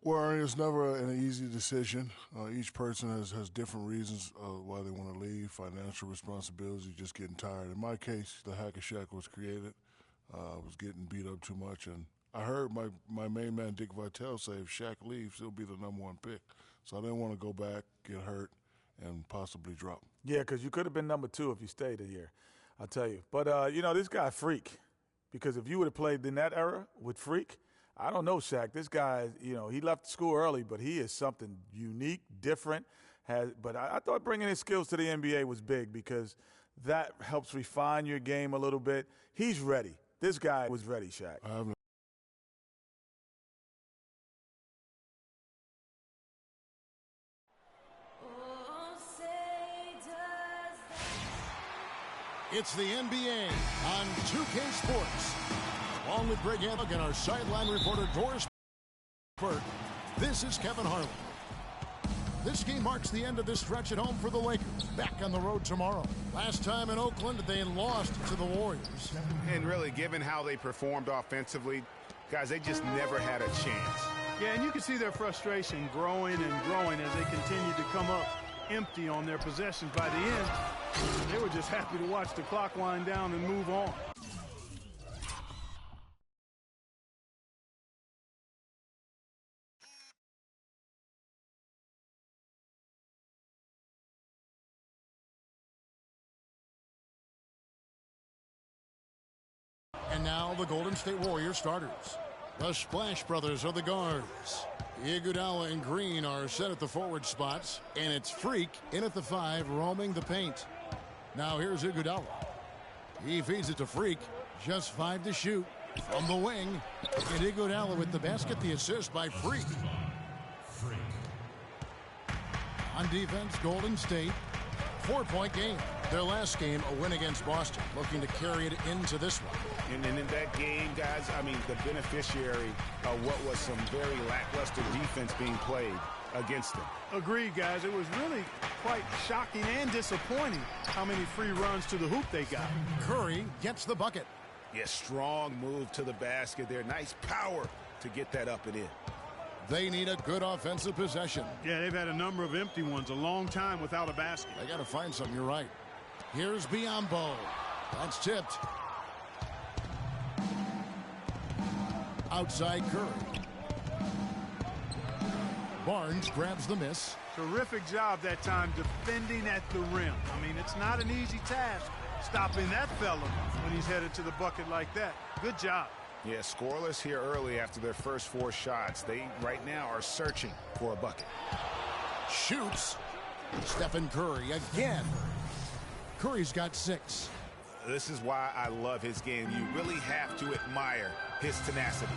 Well, it's never an easy decision. Each person has different reasons why they want to leave. Financial responsibility, just getting tired. In my case, the hack and shack was created. I was getting beat up too much, and I heard my main man Dick Vitale say if Shaq leaves, he'll be the #1 pick. So I didn't want to go back, get hurt, and possibly drop. Yeah, because you could have been #2 if you stayed a year, I'll tell you. But, this guy, Freak, because if you would have played in that era with Freak, I don't know, Shaq. This guy, he left school early, but he is something unique, different. But I thought bringing his skills to the NBA was big because that helps refine your game a little bit. He's ready. This guy was ready, Shaq. It's the NBA on 2K Sports. Along with Greg Hammock and our sideline reporter Doris Burke, this is Kevin Harlan. This game marks the end of this stretch at home for the Lakers. Back on the road tomorrow. Last time in Oakland, they lost to the Warriors. And really, given how they performed offensively, guys, they just never had a chance. Yeah, and you can see their frustration growing and growing as they continue to come up empty on their possessions. By the end, they were just happy to watch the clock wind down and move on. And now the Golden State Warriors starters. The Splash Brothers are the guards. Iguodala and Green are set at the forward spots, and it's Freak in at the 5, roaming the paint. Now here's Iguodala. He feeds it to Freak. Just 5 to shoot from the wing. And Iguodala with the basket, the assist by Freak. On defense, Golden State, 4-point game. Their last game, a win against Boston, looking to carry it into this one. And in that game, guys, the beneficiary of what was some very lackluster defense being played against them. Agreed, guys. It was really quite shocking and disappointing how many free runs to the hoop they got. Curry gets the bucket. Yeah, strong move to the basket there. Nice power to get that up and in. They need a good offensive possession. Yeah, they've had a number of empty ones, a long time without a basket. They got to find something, you're right. Here's Biyombo. That's tipped. Outside Curry. Barnes grabs the miss. Terrific job that time defending at the rim. It's not an easy task stopping that fella when he's headed to the bucket like that. Good job. Yeah, scoreless here early after their first 4 shots. They right now are searching for a bucket. Shoots. Stephen Curry again. Curry's got 6. This is why I love his game. You really have to admire his tenacity.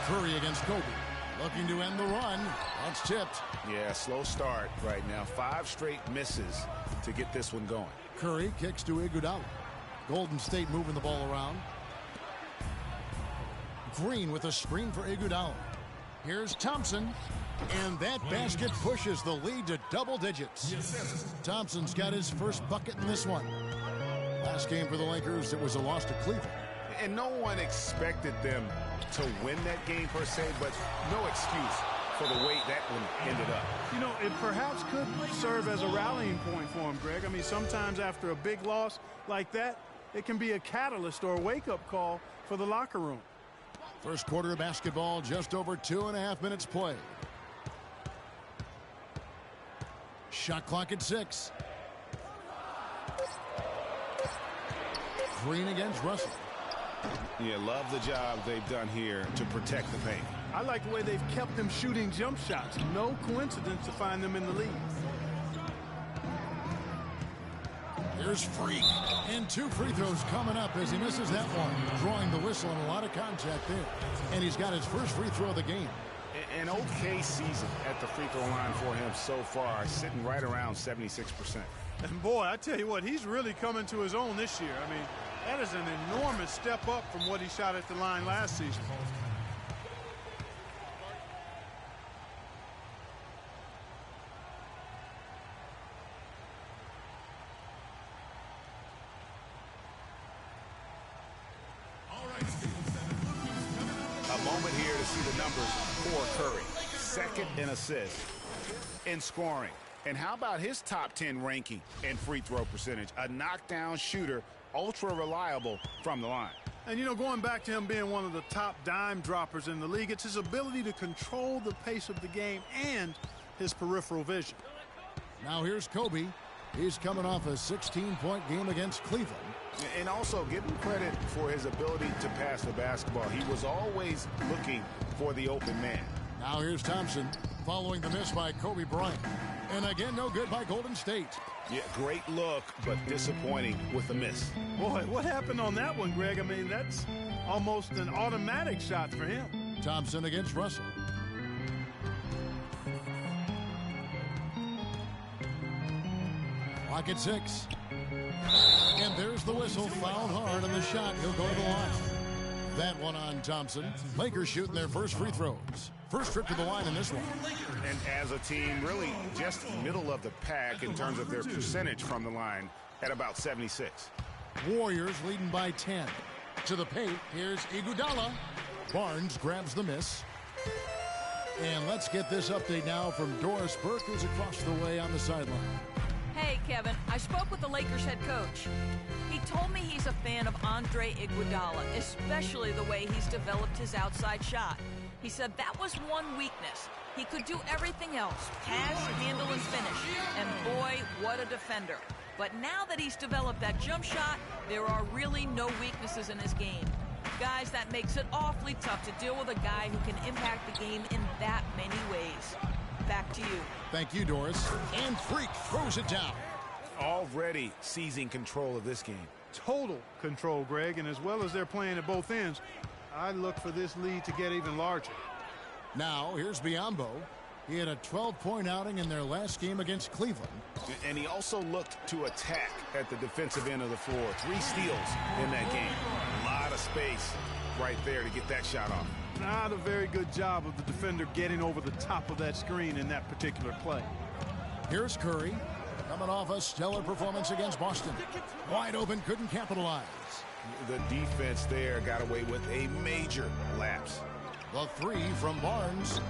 Curry against Kobe. Looking to end the run. That's tipped. Yeah, slow start right now. 5 straight misses to get this one going. Curry kicks to Iguodala. Golden State moving the ball around. Green with a screen for Iguodala. Here's Thompson. And that basket pushes the lead to double digits. Thompson's got his first bucket in this one. Last game for the Lakers, it was a loss to Cleveland. And no one expected them to win that game per se, but no excuse for the way that one ended up. It perhaps could serve as a rallying point for him, Greg. Sometimes after a big loss like that, it can be a catalyst or a wake-up call for the locker room. First quarter of basketball, just over 2.5 minutes played. Shot clock at 6. Green against Russell. Yeah, love the job they've done here to protect the paint. I like the way they've kept them shooting jump shots. No coincidence to find them in the lead. Here's Freak. And 2 free throws coming up as he misses that one. Drawing the whistle and a lot of contact there. And he's got his first free throw of the game. An okay season at the free throw line for him so far, sitting right around 76%. And boy, I tell you what, he's really coming to his own this year. That is an enormous step up from what he shot at the line last season. A moment here to see the numbers for Curry. Second in assists, in scoring. And how about his top 10 ranking and free throw percentage? A knockdown shooter, ultra reliable from the line. And, you know, going back to him being one of the top dime droppers in the league, it's his ability to control the pace of the game and his peripheral vision. Now here's Kobe. He's coming off a 16-point game against Cleveland. And also give him credit for his ability to pass the basketball. He was always looking for the open man. Now here's Thompson following the miss by Kobe Bryant. And again, no good by Golden State. Yeah, great look, but disappointing with the miss. Boy, what happened on that one, Greg? I mean, that's almost an automatic shot for him. Thompson against Russell. Clock at 6. And there's the whistle. Fouled hard on the shot. He'll go to the line. That one on Thompson. Lakers shooting their first free throws. First trip to the line in this one. And as a team, really just middle of the pack in terms of their percentage from the line at about 76. Warriors leading by 10. To the paint, here's Iguodala. Barnes grabs the miss. And let's get this update now from Doris Burke, who's across the way on the sideline. Hey, Kevin, I spoke with the Lakers head coach. He told me he's a fan of Andre Iguodala, especially the way he's developed his outside shot. He said that was one weakness. He could do everything else, pass, handle, and finish. And boy, what a defender. But now that he's developed that jump shot, there are really no weaknesses in his game. Guys, that makes it awfully tough to deal with a guy who can impact the game in that many ways. Back to you. Thank you, Doris. And Freak throws it down. Already seizing control of this game. Total control, Greg, and as well as they're playing at both ends, I look for this lead to get even larger. Now, here's Biyombo. He had a 12-point outing in their last game against Cleveland. And he also looked to attack at the defensive end of the floor. 3 steals in that game. A lot of space right there to get that shot off. Not a very good job of the defender getting over the top of that screen in that particular play. Here's Curry, coming off a stellar performance against Boston. Wide open, couldn't capitalize. The defense there got away with a major lapse. The 3 from Barnes.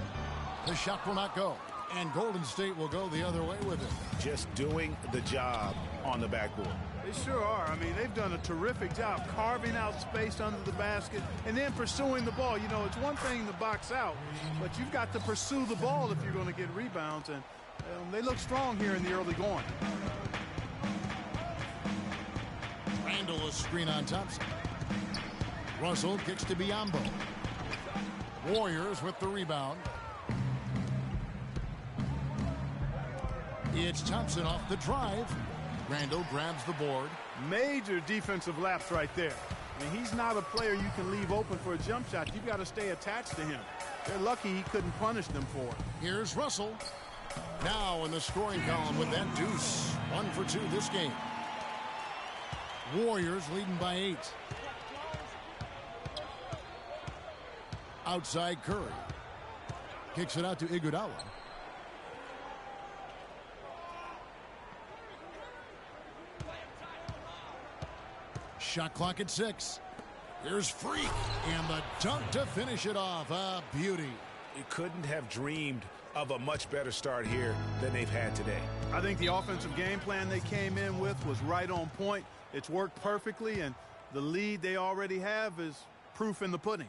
The shot will not go. And Golden State will go the other way with it. Just doing the job on the backboard. They sure are. I mean, they've done a terrific job carving out space under the basket and then pursuing the ball. You know, it's one thing to box out, but you've got to pursue the ball if you're going to get rebounds. And they look strong here in the early going. Randall a screen on Thompson. Russell kicks to Biyombo. Warriors with the rebound. It's Thompson off the drive. Randall grabs the board. Major defensive lapse right there. I mean, he's not a player you can leave open for a jump shot. You've got to stay attached to him. They're lucky he couldn't punish them for it. Here's Russell. Now in the scoring column with that deuce. 1 for 2 this game. Warriors leading by 8. Outside Curry. Kicks it out to Iguodala. Shot clock at 6. Here's Freak. And the dunk to finish it off. A beauty. You couldn't have dreamed of a much better start here than they've had today. I think the offensive game plan they came in with was right on point. It's worked perfectly, and the lead they already have is proof in the pudding.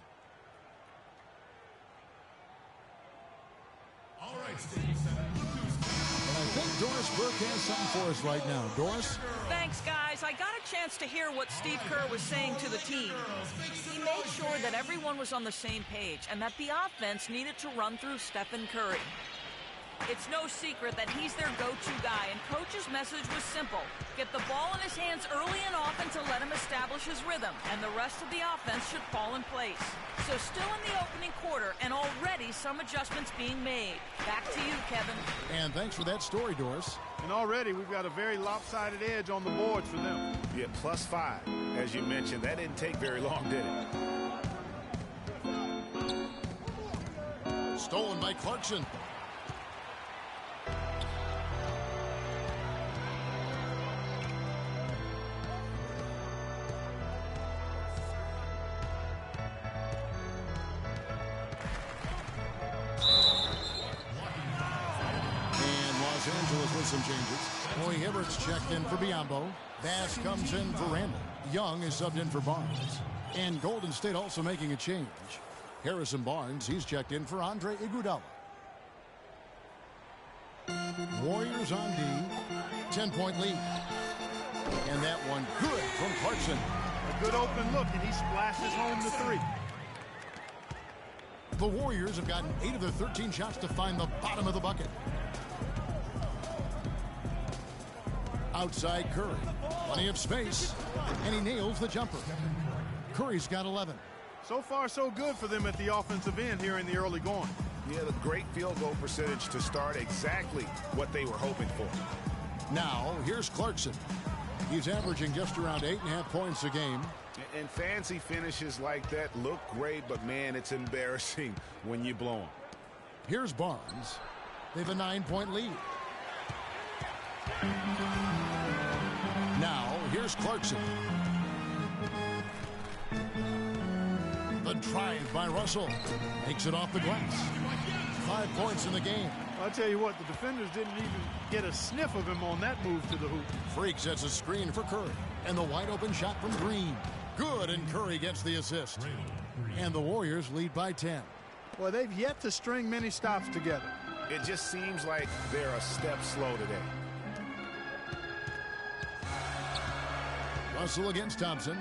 All right, and I think Doris Burke has something for us right now. Doris? Thanks, guys. I got a chance to hear what Steve Kerr was saying to the team. He made sure that everyone was on the same page and that the offense needed to run through Stephen Curry. It's no secret that he's their go-to guy, and Coach's message was simple. Get the ball in his hands early and often to let him establish his rhythm, and the rest of the offense should fall in place. So still in the opening quarter, and already some adjustments being made. Back to you, Kevin. And thanks for that story, Doris. And already we've got a very lopsided edge on the boards for them. Yeah, +5, as you mentioned. That didn't take very long, did it? Stolen by Clarkson. with some changes. Roy Hibbert's checked in for Biombo. Bass comes in for Randall. Young is subbed in for Barnes. And Golden State also making a change. Harrison Barnes, he's checked in for Andre Iguodala. Warriors on D. 10-point lead. And that one good from Clarkson. A good open look, and he splashes home the three. The Warriors have gotten 8 of their 13 shots to find the bottom of the bucket. Outside Curry. Plenty of space. And he nails the jumper. Curry's got 11. So far, so good for them at the offensive end here in the early going. Yeah, the great field goal percentage to start exactly what they were hoping for. Now, here's Clarkson. He's averaging just around 8.5 points a game. And fancy finishes like that look great, but man, it's embarrassing when you blow them. Here's Barnes. They have a 9-point lead. Now, here's Clarkson. The drive by Russell. Makes it off the glass. 5 points in the game. I'll tell you what, the defenders didn't even get a sniff of him on that move to the hoop. Freak sets a screen for Curry. And the wide open shot from Green. Good, and Curry gets the assist. And the Warriors lead by 10. Well, they've yet to string many stops together. It just seems like they're a step slow today. Russell against Thompson.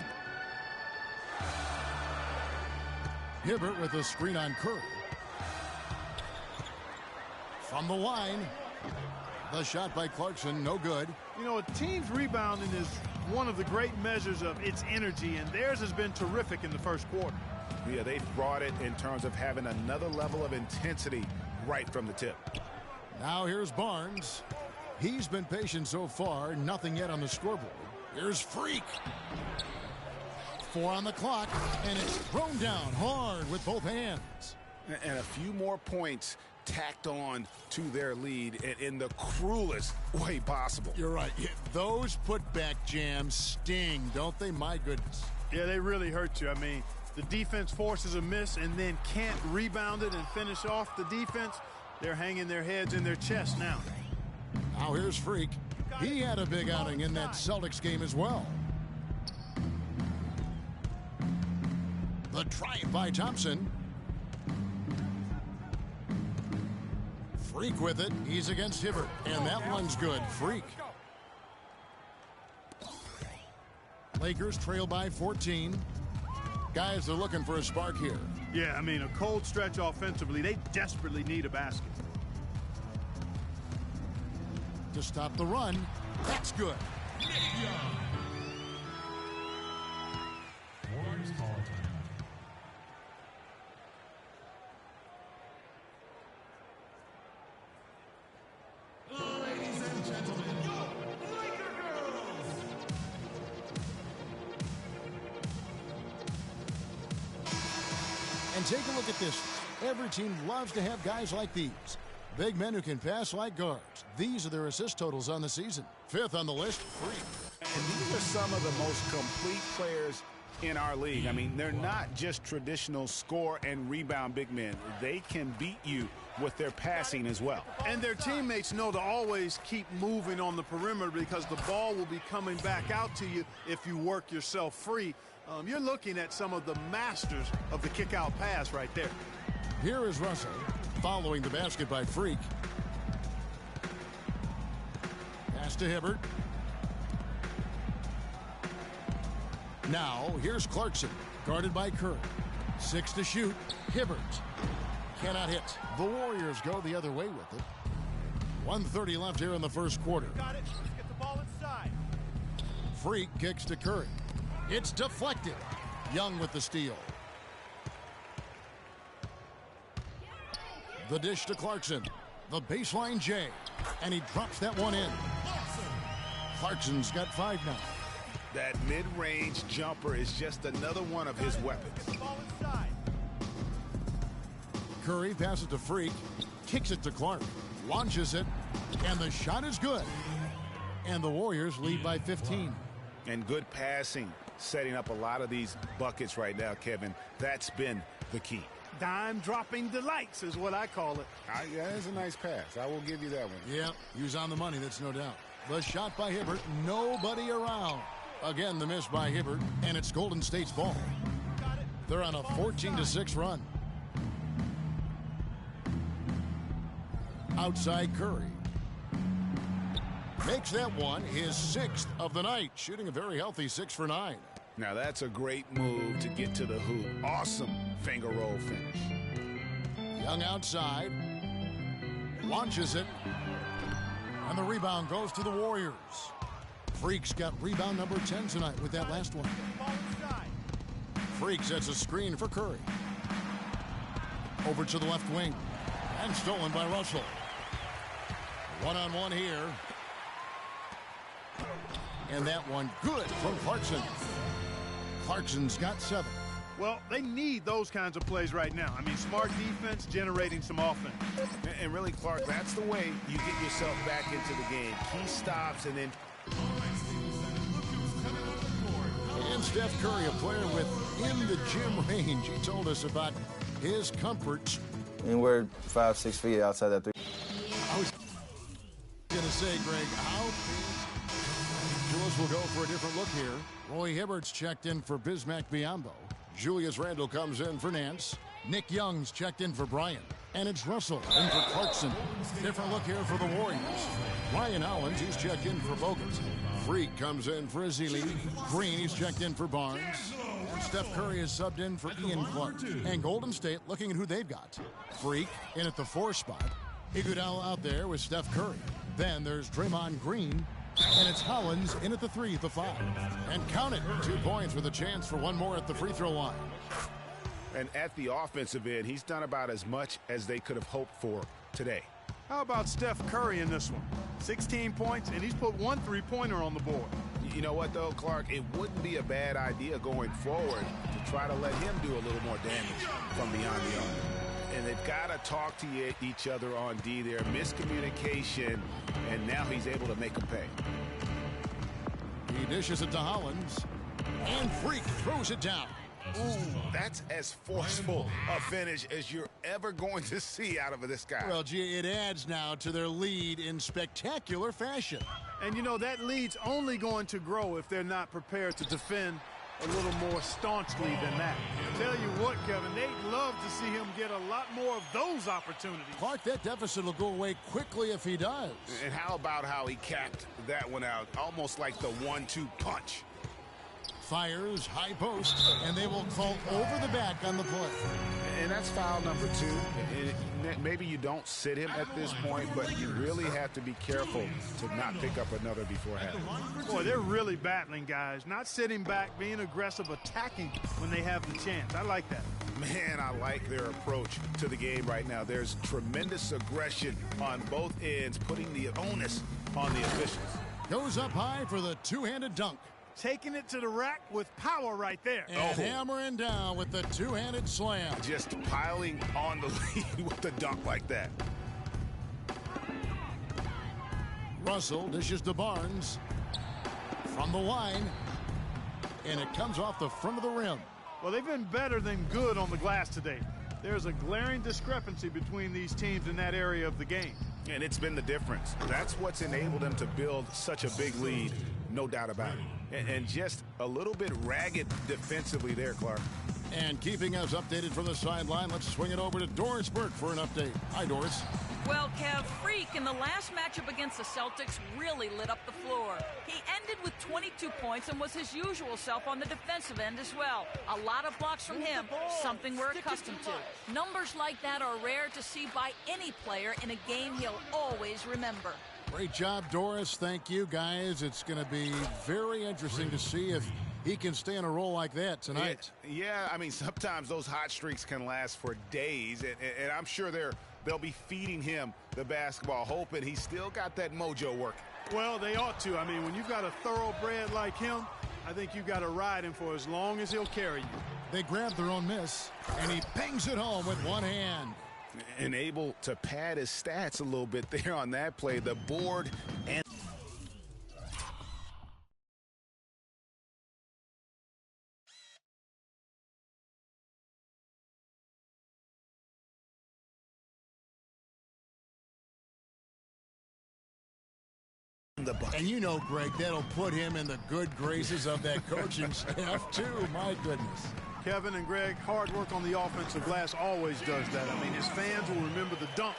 Hibbert with a screen on Curry. From the line. The shot by Clarkson, no good. You know, a team's rebounding is one of the great measures of its energy, and theirs has been terrific in the first quarter. Yeah, they've brought it in terms of having another level of intensity right from the tip. Now here's Barnes. He's been patient so far, nothing yet on the scoreboard. Here's Freak. 4 on the clock, and it's thrown down hard with both hands. And a few more points tacked on to their lead in the cruelest way possible. You're right. Yeah, those putback jams sting, don't they? My goodness. Yeah, they really hurt you. I mean, the defense forces a miss and then can't rebound it and finish off the defense. They're hanging their heads in their chest now. Now here's Freak. He had a big outing in that Celtics game as well. The drive by Thompson. Freak with it. He's against Hibbert. And that one's good. Freak. Lakers trail by 14. Guys are looking for a spark here. Yeah, I mean, a cold stretch offensively. They desperately need a basket. To stop the run. That's good. And take a look at this. Every team loves to have guys like these. Big men who can pass like guards. These are their assist totals on the season. 5th on the list, Freak. And these are some of the most complete players in our league. I mean, they're not just traditional score and rebound big men. They can beat you with their passing as well. And their teammates know to always keep moving on the perimeter because the ball will be coming back out to you if you work yourself free. You're looking at some of the masters of the kick-out pass right there. Here is Russell following the basket by Freak. Pass to Hibbert. Now, here's Clarkson, guarded by Curry. 6 to shoot. Hibbert cannot hit. The Warriors go the other way with it. 1:30 left here in the first quarter. Got it. Let's get the ball inside. Freak kicks to Curry. It's deflected. Young with the steal. The dish to Clarkson. The baseline J. And he drops that one in. Clarkson's got 5 now. That mid-range jumper is just another one of his weapons. Curry passes to Freak. Kicks it to Clark. Launches it. And the shot is good. And the Warriors lead by 15. And good passing, setting up a lot of these buckets right now, Kevin. That's been the key. Dime-dropping delights is what I call it. Yeah, it's a nice pass. I will give you that one. Yeah, he was on the money, that's no doubt. The shot by Hibbert, nobody around. Again, the miss by Hibbert, and it's Golden State's ball. They're on a 14-6 run. Outside Curry. Makes that one his 6th of the night, shooting a very healthy 6 for 9. Now that's a great move to get to the hoop. Awesome finger roll finish. Young outside. Launches it. And the rebound goes to the Warriors. Freak's got rebound number 10 tonight with that last one. Freak sets a screen for Curry. Over to the left wing. And stolen by Russell. One-on-one here. And that one good from Clarkson. Clarkson's got 7. Well, they need those kinds of plays right now. I mean, smart defense generating some offense. And really, Clark, that's the way you get yourself back into the game. Key stops and then... And Steph Curry, a player within the gym range. He told us about his comforts. Anywhere 5-6 feet outside that 3. I was going to say, Greg, how Julius will go for a different look here. Roy Hibbert's checked in for Bismack Biyombo. Julius Randle comes in for Nance. Nick Young's checked in for Bryant. And it's Russell in for Clarkson. Different look here for the Warriors. Ryan Hollins, he's checked in for Bogut. Freak comes in for Azili. Green, he's checked in for Barnes. And Steph Curry is subbed in for Ian Clark. And Golden State looking at who they've got. Freak in at the 4 spot. Iguodala out there with Steph Curry. Then there's Draymond Green. And it's Hollins in at the 3, the 5. And count it, 2 points with a chance for one more at the free throw line. And at the offensive end, he's done about as much as they could have hoped for today. How about Steph Curry in this one? 16 points, and he's put 1 3-pointer on the board. You know what, though, Clark? It wouldn't be a bad idea going forward to try to let him do a little more damage from beyond the arc. And they've got to talk to each other on D there. Miscommunication, and now he's able to make them pay. He dishes it to Hollins. And Freak throws it down. Ooh, that's as forceful a finish as you're ever going to see out of this guy. Well, gee, it adds now to their lead in spectacular fashion. And, you know, that lead's only going to grow if they're not prepared to defend a little more staunchly than that. Tell you what, Kevin, they'd love to see him get a lot more of those opportunities. Clark, that deficit will go away quickly if he does. And how about how he capped that one out, almost like the 1-2 punch. Fires, high post, and they will call over the back on the play. And that's foul number 2. And maybe you don't sit him at this point, but you really have to be careful to not pick up another before half. Boy, they're really battling, guys. Not sitting back, being aggressive, attacking when they have the chance. I like that. Man, I like their approach to the game right now. There's tremendous aggression on both ends, putting the onus on the officials. Goes up high for the two-handed dunk. Taking it to the rack with power right there. And hammering down with the two-handed slam. Just piling on the lead with the dunk like that. Russell dishes to Barnes. From the line. And it comes off the front of the rim. Well, they've been better than good on the glass today. There's a glaring discrepancy between these teams in that area of the game. And it's been the difference. That's what's enabled them to build such a big lead, no doubt about it. And just a little bit ragged defensively there, Clark. And keeping us updated from the sideline, let's swing it over to Doris Burke for an update. Hi, Doris. Well, Kev, Freak in the last matchup against the Celtics really lit up the floor. He ended with 22 points and was his usual self on the defensive end as well. A lot of blocks from him, something we're accustomed to. Numbers like that are rare to see by any player in a game he'll always remember. Great job, Doris. Thank you, guys. It's going to be very interesting to see if he can stay in a role like that tonight. Yeah, I mean, sometimes those hot streaks can last for days, and I'm sure they'll be feeding him the basketball, hoping he's still got that mojo working. Well, they ought to. I mean, when you've got a thoroughbred like him, I think you've got to ride him for as long as he'll carry you. They grab their own miss, and he bangs it home with one hand. And able to pad his stats a little bit there on that play. The board and the bucket. And you know, Greg, that'll put him in the good graces of that coaching staff, too. My goodness. Kevin and Greg, hard work on the offensive glass always does that. I mean, his fans will remember the dunk,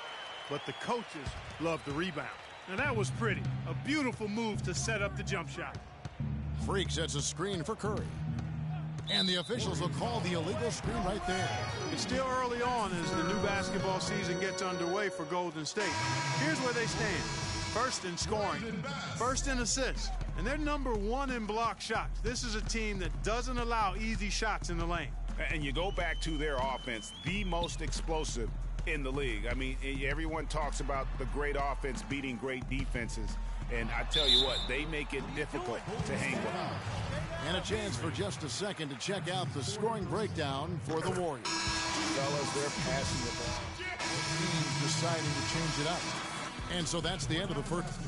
but the coaches love the rebound. Now, that was pretty. A beautiful move to set up the jump shot. Freak sets a screen for Curry. And the officials will call the illegal screen right there. It's still early on as the new basketball season gets underway for Golden State. Here's where they stand. First in scoring, first in assists, and they're #1 in block shots. This is a team that doesn't allow easy shots in the lane. And you go back to their offense, the most explosive in the league. I mean, everyone talks about the great offense beating great defenses, and I tell you what, they make it difficult to hang with. And a chance for just a second to check out the scoring breakdown for the Warriors. Fellas, they're passing the ball. Teams deciding to change it up. And so that's the end of the first.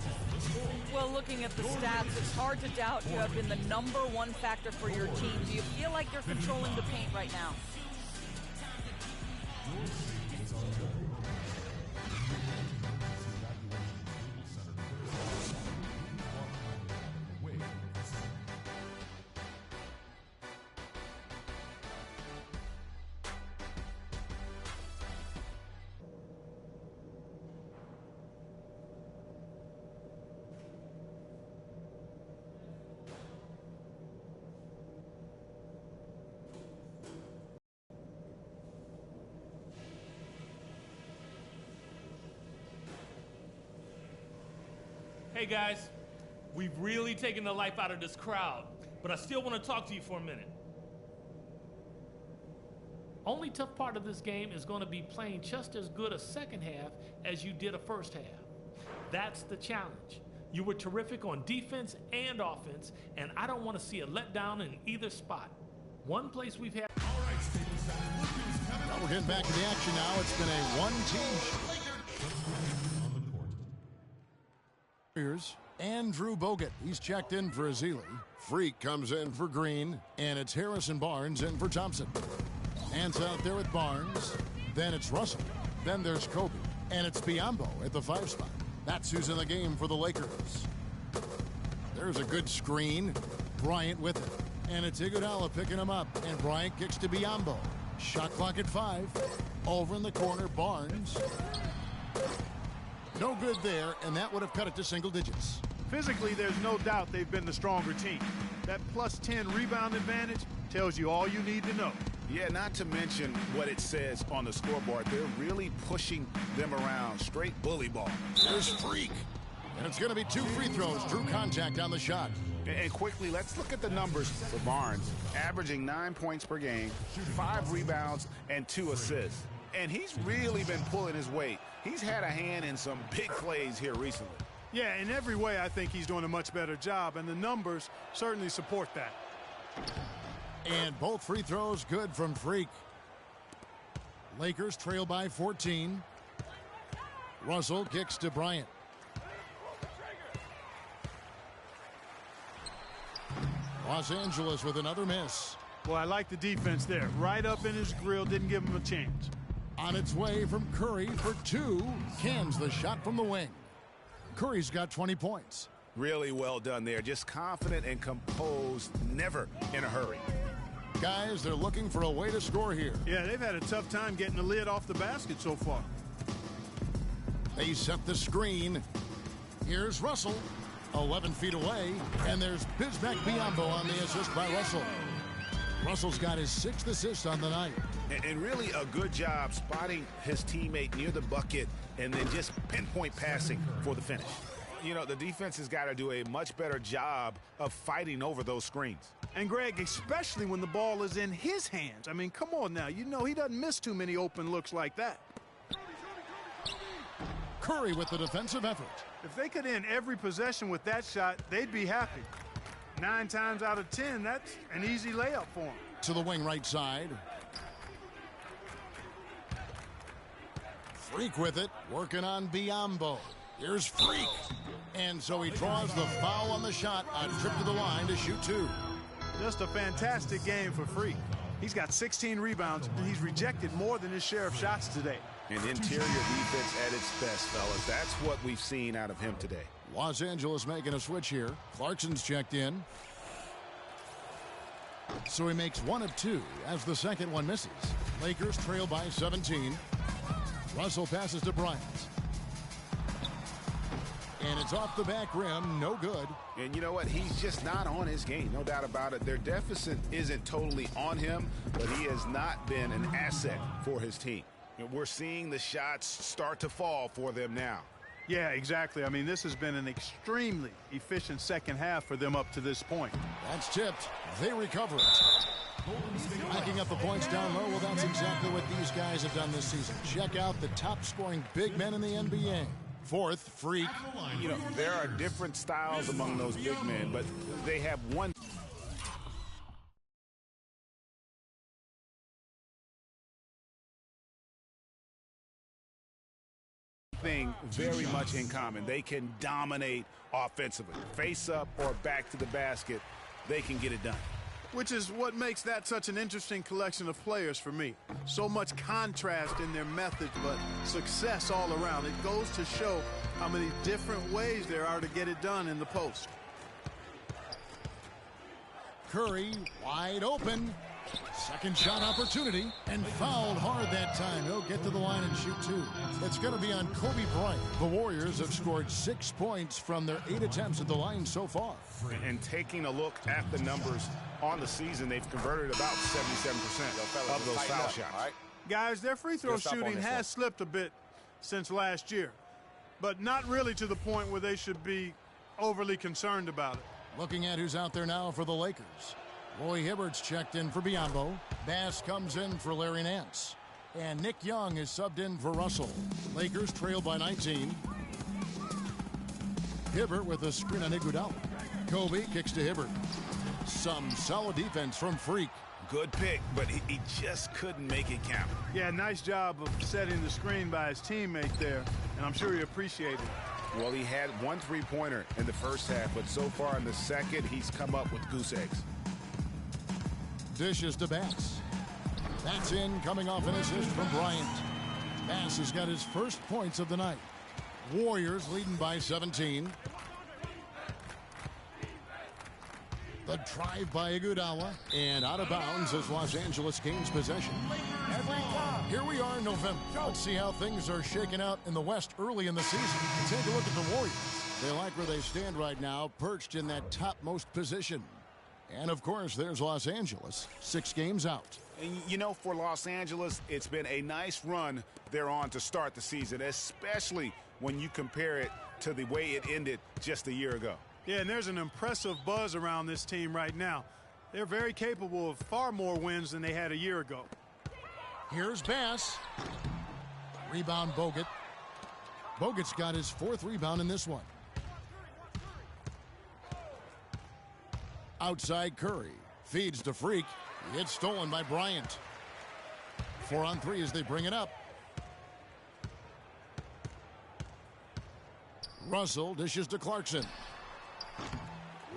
Well, looking at the stats, it's hard to doubt you have been the #1 factor for your team. Do you feel like you're controlling the paint right now? Hey guys, we've really taken the life out of this crowd, but I still want to talk to you for a minute. Only tough part of this game is going to be playing just as good a second half as you did a first half. That's the challenge. You were terrific on defense and offense, and I don't want to see a letdown in either spot. One place we've had... Well, we're getting back to the action now. It's been a one-team Andrew Bogut. He's checked in for Azili. Freak comes in for Green, and it's Harrison Barnes in for Thompson. Hands out there with Barnes. Then it's Russell. Then there's Kobe. And it's Biyombo at the 5 spot. That's who's in the game for the Lakers. There's a good screen. Bryant with it. And it's Iguodala picking him up. And Bryant kicks to Biyombo. Shot clock at 5. Over in the corner, Barnes. No good there, and that would have cut it to single digits. Physically, there's no doubt they've been the stronger team. That +10 rebound advantage tells you all you need to know. Yeah, not to mention what it says on the scoreboard. They're really pushing them around. Straight bully ball. There's Freak. And it's going to be 2 free throws. Drew contact on the shot. And quickly, let's look at the numbers for Barnes. Averaging 9 points per game, 5 rebounds, and 2 assists. And he's really been pulling his weight. He's had a hand in some big plays here recently. Yeah, in every way, I think he's doing a much better job, and the numbers certainly support that. And both free throws good from Freak. Lakers trail by 14. Russell kicks to Bryant. Los Angeles with another miss. Well, I like the defense there. Right up in his grill, didn't give him a chance. On its way from Curry for 2. Cans the shot from the wing. Curry's got 20 points. Really well done there. Just confident and composed, never in a hurry. Guys, they're looking for a way to score here. Yeah, they've had a tough time getting the lid off the basket so far. They set the screen. Here's Russell, 11 feet away, and there's Bismack Biyombo on the assist by Russell. Russell's got his 6th assist on the night. And really a good job spotting his teammate near the bucket and then just pinpoint passing for the finish. You know, the defense has got to do a much better job of fighting over those screens. And Greg, especially when the ball is in his hands. I mean, come on now. You know he doesn't miss too many open looks like that. Curry with the defensive effort. If they could end every possession with that shot, they'd be happy. 9 times out of 10, that's an easy layup for him. To the wing right side. Freak with it, working on Biyombo. Here's Freak. And so he draws the foul on the shot, a trip to the line to shoot 2. Just a fantastic game for Freak. He's got 16 rebounds, and he's rejected more than his share of shots today. And interior defense at its best, fellas. That's what we've seen out of him today. Los Angeles making a switch here. Clarkson's checked in. So he makes one of two as the second one misses. Lakers trail by 17. Russell passes to Bryant. And it's off the back rim, no good. And you know what? He's just not on his game, no doubt about it. Their deficit isn't totally on him, but he has not been an asset for his team. And we're seeing the shots start to fall for them now. Yeah, exactly. I mean, this has been an extremely efficient second half for them up to this point. That's tipped. They recover it. Backing up the points down low, well, that's exactly what these guys have done this season. Check out the top-scoring big men in the NBA. Fourth, Freak. You know, there are different styles among those big men, but they have one thing very much in common. They can dominate offensively. Face up or back to the basket, they can get it done. Which is what makes that such an interesting collection of players for me. So much contrast in their methods, but success all around. It goes to show how many different ways there are to get it done in the post. Curry wide open. Second shot opportunity and fouled hard that time. He'll get to the line and shoot two. It's going to be on Kobe Bryant. The Warriors have scored 6 points from their 8 attempts at the line so far. And taking a look at the numbers on the season, they've converted about 77% of those foul shots. All right? Guys, their free throw shooting has slipped a bit since last year, but not really to the point where they should be overly concerned about it. Looking at who's out there now for the Lakers. Roy Hibbert's checked in for Biyombo. Bass comes in for Larry Nance. And Nick Young is subbed in for Russell. Lakers trail by 19. Hibbert with a screen on Iguodala. Kobe kicks to Hibbert. Some solid defense from Freak. Good pick, but he just couldn't make it count. Yeah, nice job of setting the screen by his teammate there, and I'm sure he appreciated it. Well, he had 1 3-pointer in the first half, but so far in the second, he's come up with goose eggs. Dishes to Bass. That's in, coming off an assist from Bryant. Bass has got his first points of the night. Warriors leading by 17. The drive by Iguodala, and out of bounds as Los Angeles gains possession. Here we are in November. Let's see how things are shaking out in the West early in the season. Take a look at the Warriors. They like where they stand right now, perched in that topmost position. And, of course, there's Los Angeles, 6 games out. And, you know, for Los Angeles, it's been a nice run they're on to start the season, especially when you compare it to the way it ended just a year ago. Yeah, and there's an impressive buzz around this team right now. They're very capable of far more wins than they had a year ago. Here's Bass. Rebound Bogut. Bogut's got his 4th rebound in this one. Outside Curry. Feeds to Freak. It's stolen by Bryant. 4 on 3 as they bring it up. Russell dishes to Clarkson.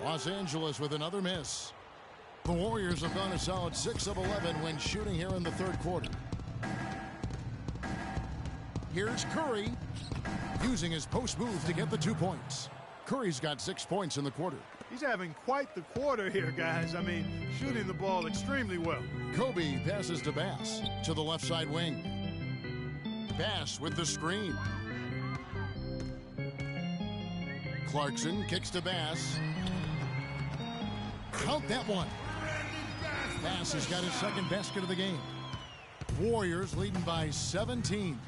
Los Angeles with another miss. The Warriors have gone a solid 6 of 11 when shooting here in the third quarter. Here's Curry using his post move to get the 2 points. Curry's got 6 points in the quarter. He's having quite the quarter here, guys. I mean, shooting the ball extremely well. Kobe passes to Bass to the left side wing. Bass with the screen. Clarkson kicks to Bass. Count that one. Bass has got his second basket of the game. Warriors leading by 17.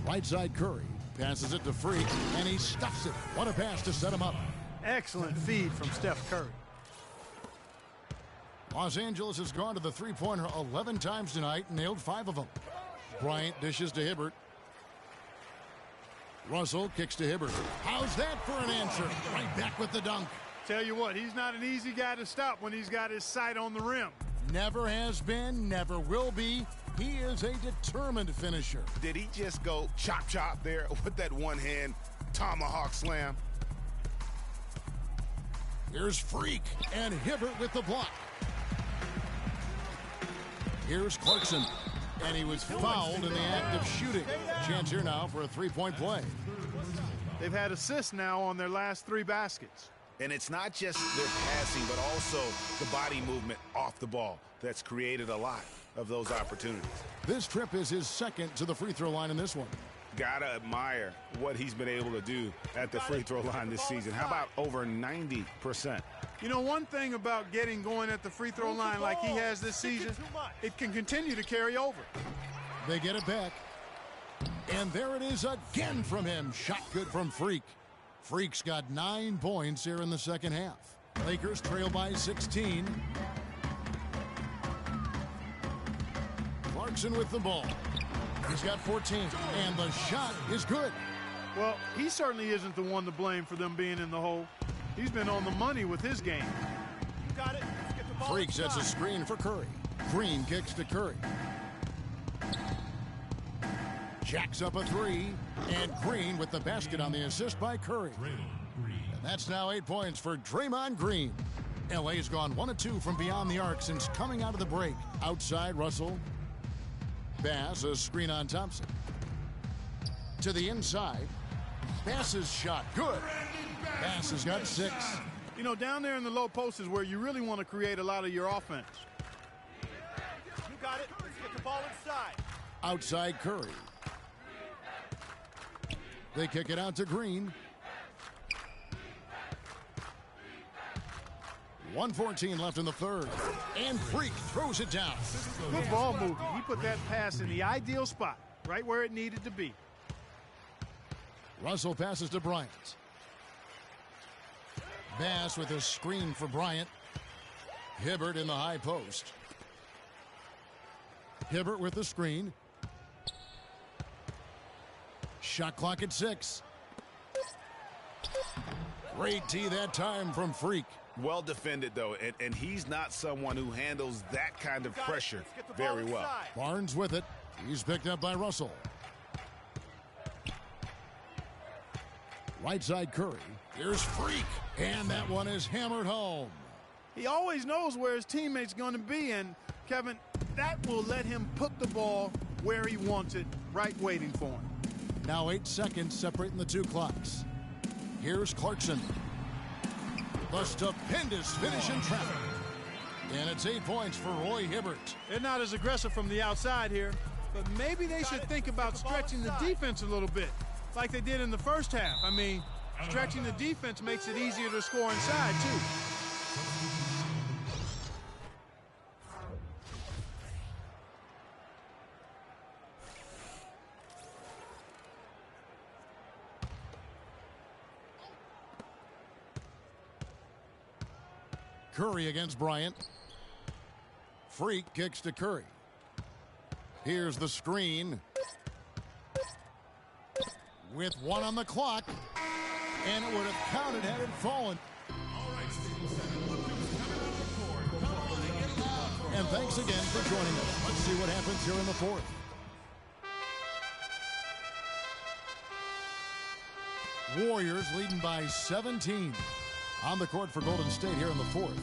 Right side Curry passes it to Freak, and he stuffs it. What a pass to set him up. Excellent feed from Steph Curry. Los Angeles has gone to the three-pointer 11 times tonight and nailed 5 of them. Bryant dishes to Hibbert. Russell kicks to Hibbert. How's that for an answer? Right back with the dunk. Tell you what, he's not an easy guy to stop when he's got his sight on the rim. Never has been, never will be. He is a determined finisher. Did he just go chop chop there with that one-hand tomahawk slam? Here's Freak and Hibbert with the block. Here's Clarkson. And he was fouled in the act of shooting. Chance here now for a three-point play. They've had assists now on their last 3 baskets. And it's not just their passing, but also the body movement off the ball that's created a lot of those opportunities. This trip is his second to the free throw line in this one. Gotta admire what he's been able to do at the free throw line this season. How about over 90%? You know, one thing about getting going at the free throw line like he has this season, it can continue to carry over. They get it back. And there it is again from him. Shot good from Freak. Freak's got 9 points here in the second half. Lakers trail by 16. Clarkson with the ball. He's got 14, and the shot is good. Well, he certainly isn't the one to blame for them being in the hole. He's been on the money with his game. You got it. Let's get the ball Freak sets a inside. screen for Curry. Green kicks to Curry. Jacks up a 3, and Green with the basket on the assist by Curry. And that's now 8 points for Draymond Green. LA's gone 1 of 2 from beyond the arc since coming out of the break. Outside, Russell. Bass, a screen on Thompson. To the inside. Bass's shot, good. Bass has got 6. You know, down there in the low post is where you really want to create a lot of your offense. You got it. Let's get the ball inside. Outside Curry. They kick it out to Green. 1:14 left in the third. And Freak throws it down. Good ball movement. He put that pass in the ideal spot, right where it needed to be. Russell passes to Bryant. Bass with a screen for Bryant. Hibbert in the high post. Hibbert with the screen. Shot clock at 6. Great tee that time from Freak. Well defended, though, and he's not someone who handles that kind of pressure very well. Barnes with it. He's picked up by Russell. Right side Curry. Here's Freak. And that one is hammered home. He always knows where his teammate's going to be, and Kevin, that will let him put the ball where he wants it, right waiting for him. Now 8 seconds separating the 2 clocks. Here's Clarkson. The stupendous finish in traffic. And it's 8 points for Roy Hibbert. They're not as aggressive from the outside here, but maybe they should think about stretching the defense a little bit, like they did in the first half. I mean, stretching the defense makes it easier to score inside, too. Curry against Bryant. Freak kicks to Curry. Here's the screen. With 1 on the clock. And it would have counted had it fallen. And thanks again for joining us. Let's see what happens here in the 4th. Warriors leading by 17. On the court for Golden State here in the 4th.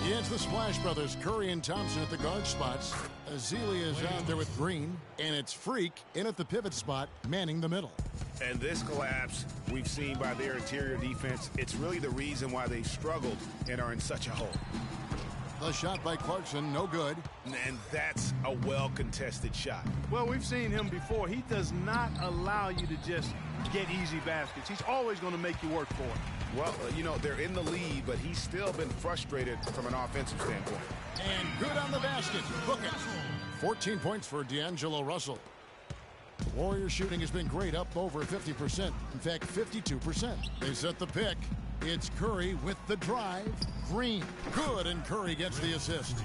It's the Splash Brothers, Curry and Thompson at the guard spots. Azealia is out there with Green. And it's Freak in at the pivot spot, manning the middle. And this collapse we've seen by their interior defense, it's really the reason why they've struggled and are in such a hole. The shot by Clarkson, no good. And that's a well-contested shot. Well, we've seen him before. He does not allow you to just get easy baskets. He's always going to make you work for it. Well, you know, they're in the lead, but he's still been frustrated from an offensive standpoint. And good on the basket. Book it. 14 points for D'Angelo Russell. Warriors shooting has been great, up over 50%. In fact, 52%. They set the pick. It's Curry with the drive. Green. Good, and Curry gets the assist.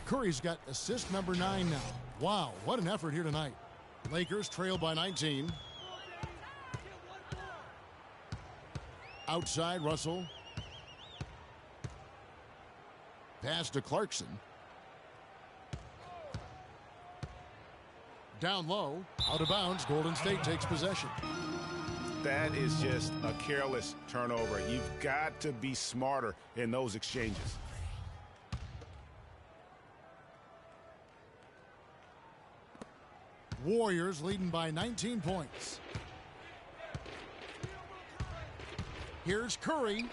Curry's got assist number 9 now. Wow, what an effort here tonight. Lakers trail by 19. Outside, Russell. Pass to Clarkson. Down low, out of bounds. Golden State takes possession. That is just a careless turnover. You've got to be smarter in those exchanges. Warriors leading by 19 points. Here's Curry.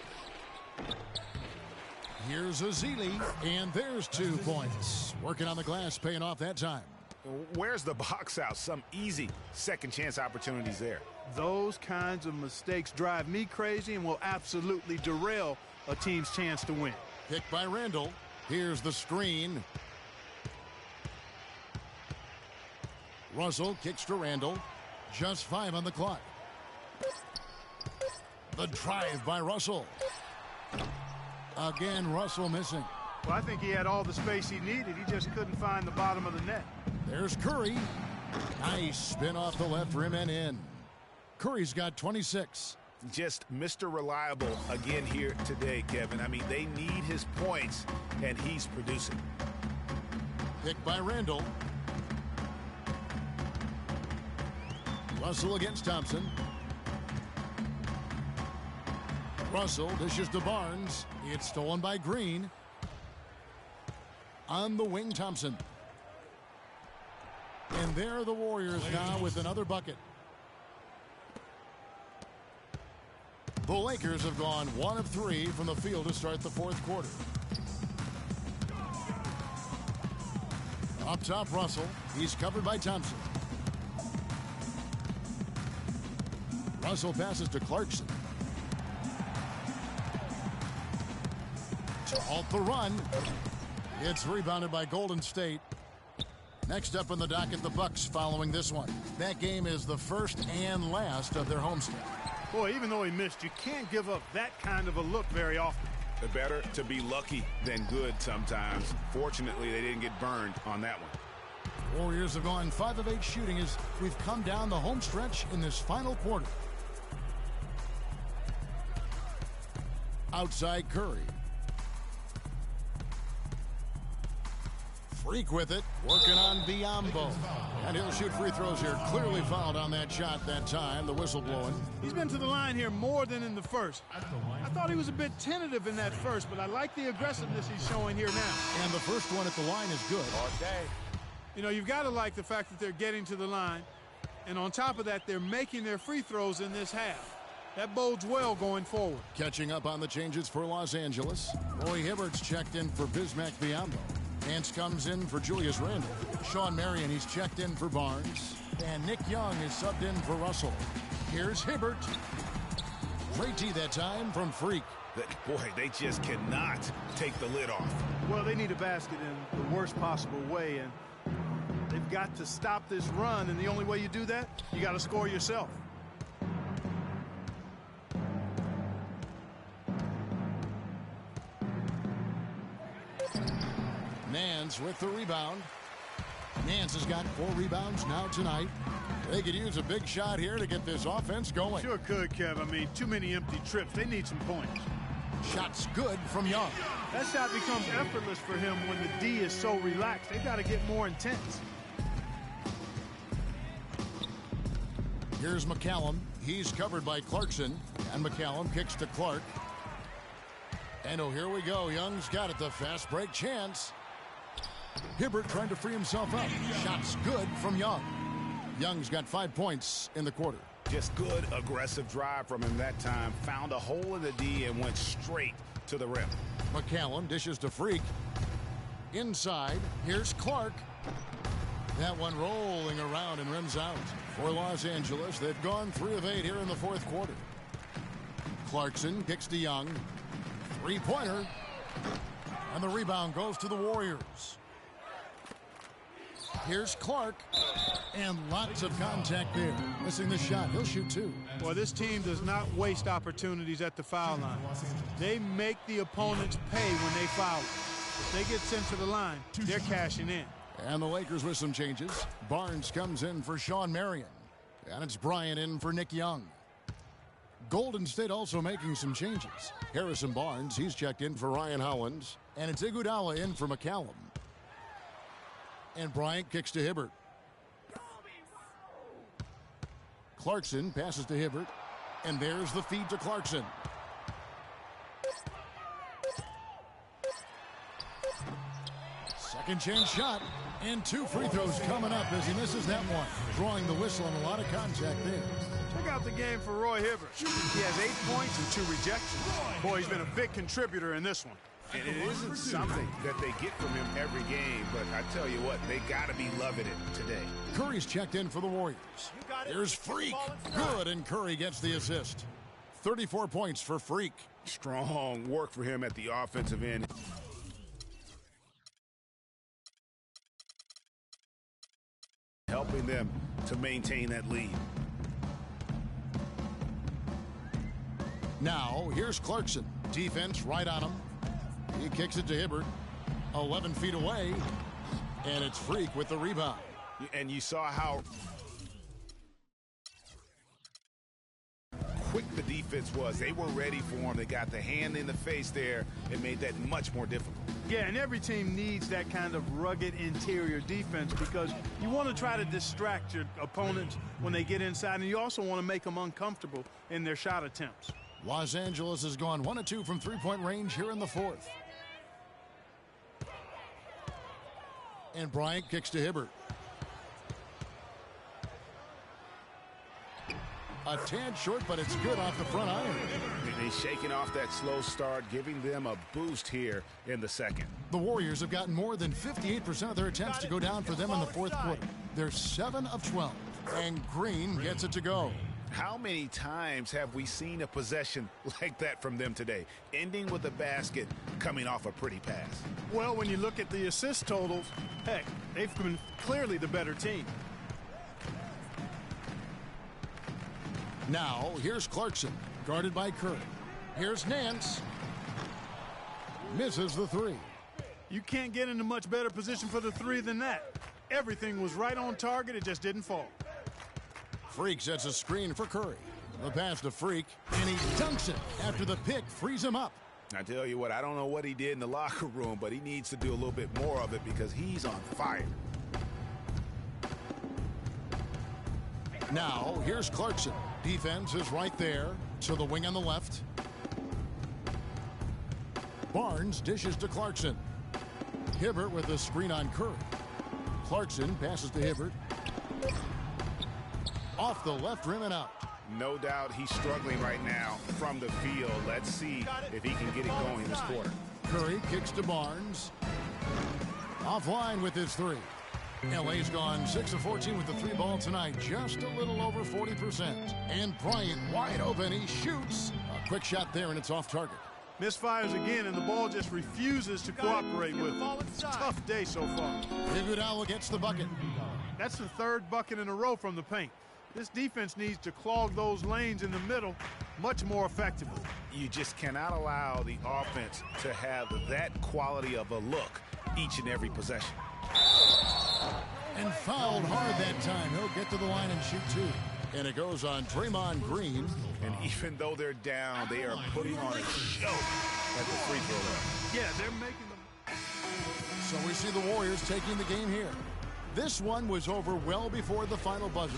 Here's Azili, and there's 2 points. Working on the glass, paying off that time. Where's the box out? Some easy second chance opportunities there. Those kinds of mistakes drive me crazy and will absolutely derail a team's chance to win. Picked by Randall. Here's the screen. Russell kicks to Randall. Just 5 on the clock. The drive by Russell. Again, Russell missing. Well, I think he had all the space he needed. He just couldn't find the bottom of the net. There's Curry. Nice spin off the left rim and in. Curry's got 26. Just Mr. Reliable again here today, Kevin. I mean, they need his points, and he's producing. Picked by Randall. Russell against Thompson. Russell dishes to Barnes. It's stolen by Green. On the wing, Thompson. And there are the Warriors now with another bucket. The Lakers have gone 1 of 3 from the field to start the 4th quarter. Up top, Russell. He's covered by Thompson. Russell passes to Clarkson. To halt the run. It's rebounded by Golden State. Next up on the docket, the Bucks following this one. That game is the first and last of their homestand. Boy, even though he missed, you can't give up that kind of a look very often. Better to be lucky than good sometimes. Fortunately, they didn't get burned on that one. Warriors have gone 5 of 8 shooting as we've come down the home stretch in this final quarter. Outside Curry. Freak with it, working on Biyombo. And he'll shoot free throws here. Clearly fouled on that shot that time, the whistle blowing. He's been to the line here more than in the first. I thought he was a bit tentative in that first, but I like the aggressiveness he's showing here now. And the first one at the line is good. You know, you've got to like the fact that they're getting to the line. And on top of that, they're making their free throws in this half. That bodes well going forward. Catching up on the changes for Los Angeles. Roy Hibbert's checked in for Bismack Biyombo. Nance comes in for Julius Randle. Sean Marion, he's checked in for Barnes. And Nick Young is subbed in for Russell. Here's Hibbert. Great tee that time from Freak. Boy, they just cannot take the lid off. Well, they need a basket in the worst possible way, and they've got to stop this run, and the only way you do that, you got to score yourself. Nance with the rebound. Nance has got 4 rebounds now tonight. They could use a big shot here to get this offense going. Sure could, Kev. I mean, too many empty trips. They need some points. Shot's good from Young. That shot becomes effortless for him when the D is so relaxed. They've got to get more intense. Here's McCallum. He's covered by Clarkson. And McCallum kicks to Clark. And oh, here we go. Young's got it. The fast break chance. Hibbert trying to free himself up. Shot's good from Young. Young's got 5 points in the quarter. Just good, aggressive drive from him that time. Found a hole in the D and went straight to the rim. McCallum dishes to Freak. Inside, here's Clark. That one rolling around and rims out. For Los Angeles, they've gone 3 of 8 here in the 4th quarter. Clarkson kicks to Young. 3-pointer. And the rebound goes to the Warriors. Here's Clark. And lots of contact there. Missing the shot. He'll shoot 2. Well, this team does not waste opportunities at the foul line. They make the opponents pay when they foul. If they get sent to the line, they're cashing in. And the Lakers with some changes. Barnes comes in for Sean Marion. And it's Bryant in for Nick Young. Golden State also making some changes. Harrison Barnes, he's checked in for Ryan Hollins. And it's Iguodala in for McCallum. And Bryant kicks to Hibbert. Clarkson passes to Hibbert. And there's the feed to Clarkson. Second chance shot. And 2 free throws coming up as he misses that one. Drawing the whistle and a lot of contact there. Check out the game for Roy Hibbert. He has 8 points and 2 rejections. Boy, he's been a big contributor in this one. And it isn't something that they get from him every game, but I tell you what, they got to be loving it today. Curry's checked in for the Warriors. Here's Freak. Good, and Curry gets the assist. 34 points for Freak. Strong work for him at the offensive end. Helping them to maintain that lead. Now, here's Clarkson. Defense right on him. He kicks it to Hibbert. 11 feet away. And it's Freak with the rebound. And you saw how quick the defense was. They were ready for him. They got the hand in the face there. It made that much more difficult. Yeah, and every team needs that kind of rugged interior defense because you want to try to distract your opponents when they get inside, and you also want to make them uncomfortable in their shot attempts. Los Angeles has gone 1 of 2 from three-point range here in the fourth. And Bryant kicks to Hibbert. A tad short, but it's good off the front iron. He's shaking off that slow start, giving them a boost here in the second. The Warriors have gotten more than 58% of their attempts to go down for them in the fourth quarter. They're 7 of 12. And Green gets it to go. How many times have we seen a possession like that from them today, ending with a basket coming off a pretty pass? Well, when you look at the assist totals, heck, they've been clearly the better team. Now, here's Clarkson, guarded by Curry. Here's Nance. Misses the three. You can't get in a much better position for the three than that. Everything was right on target, it just didn't fall. Freak sets a screen for Curry. The pass to Freak, and he dunks it after the pick frees him up. I tell you what, I don't know what he did in the locker room, but he needs to do a little bit more of it because he's on fire. Now, here's Clarkson. Defense is right there to the wing on the left. Barnes dishes to Clarkson. Hibbert with a screen on Curry. Clarkson passes to Hibbert. Off the left rim and out. No doubt he's struggling right now from the field. Let's see if he can get it going this quarter. Curry kicks to Barnes. Offline with his three. LA's gone 6 of 14 with the three ball tonight, just a little over 40%. And Bryant wide open, he shoots. A quick shot there, and it's off target. Misfires again, and the ball just refuses to cooperate with him. It's a tough day so far. Iguodala gets the bucket. That's the third bucket in a row from the paint. This defense needs to clog those lanes in the middle much more effectively. You just cannot allow the offense to have that quality of a look each and every possession. And fouled hard that time. He'll get to the line and shoot two. And it goes on Draymond Green. And even though they're down, they are putting on a show at the free throw line. Yeah, they're making them. So we see the Warriors taking the game here. This one was over well before the final buzzer.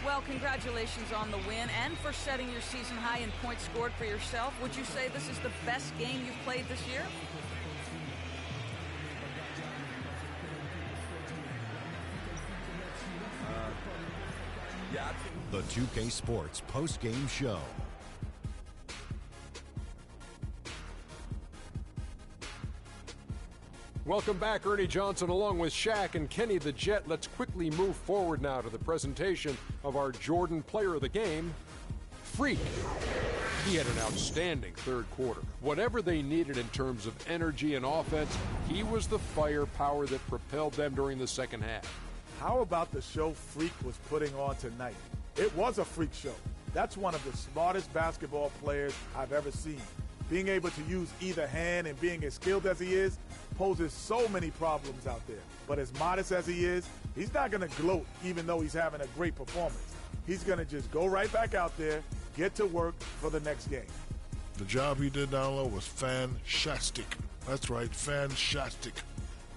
Well, congratulations on the win and for setting your season high in points scored for yourself. Would you say this is the best game you've played this year? The 2K Sports post-game show. Welcome back, Ernie Johnson along with Shaq and Kenny the Jet. Let's quickly move forward now to the presentation of our Jordan Player of the Game, Freak. He had an outstanding third quarter. Whatever they needed in terms of energy and offense, he was the firepower that propelled them during the second half. How about the show Freak was putting on tonight? It was a freak show. That's one of the smartest basketball players I've ever seen. Being able to use either hand and being as skilled as he is poses so many problems out there. But as modest as he is, he's not going to gloat even though he's having a great performance. He's going to just go right back out there, get to work for the next game. The job he did down low was fantastic. That's right, fantastic.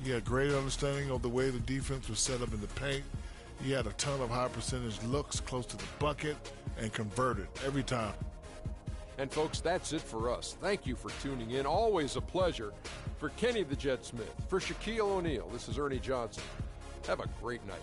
He had great understanding of the way the defense was set up in the paint. He had a ton of high percentage looks close to the bucket and converted every time. And folks, that's it for us. Thank you for tuning in. Always a pleasure. For Kenny the Jet Smith, for Shaquille O'Neal, this is Ernie Johnson. Have a great night.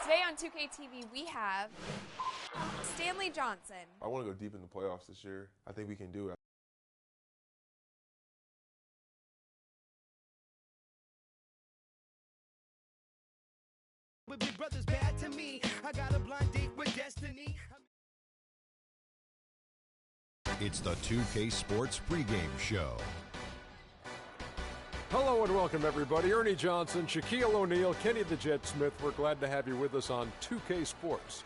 Today on 2K TV, we have Stanley Johnson. I want to go deep in the playoffs this year. I think we can do it. But big brother's bad to me. I got a blind date with destiny. It's the 2K Sports pregame show. Hello and welcome, everybody. Ernie Johnson, Shaquille O'Neal, Kenny the Jet Smith. We're glad to have you with us on 2K Sports.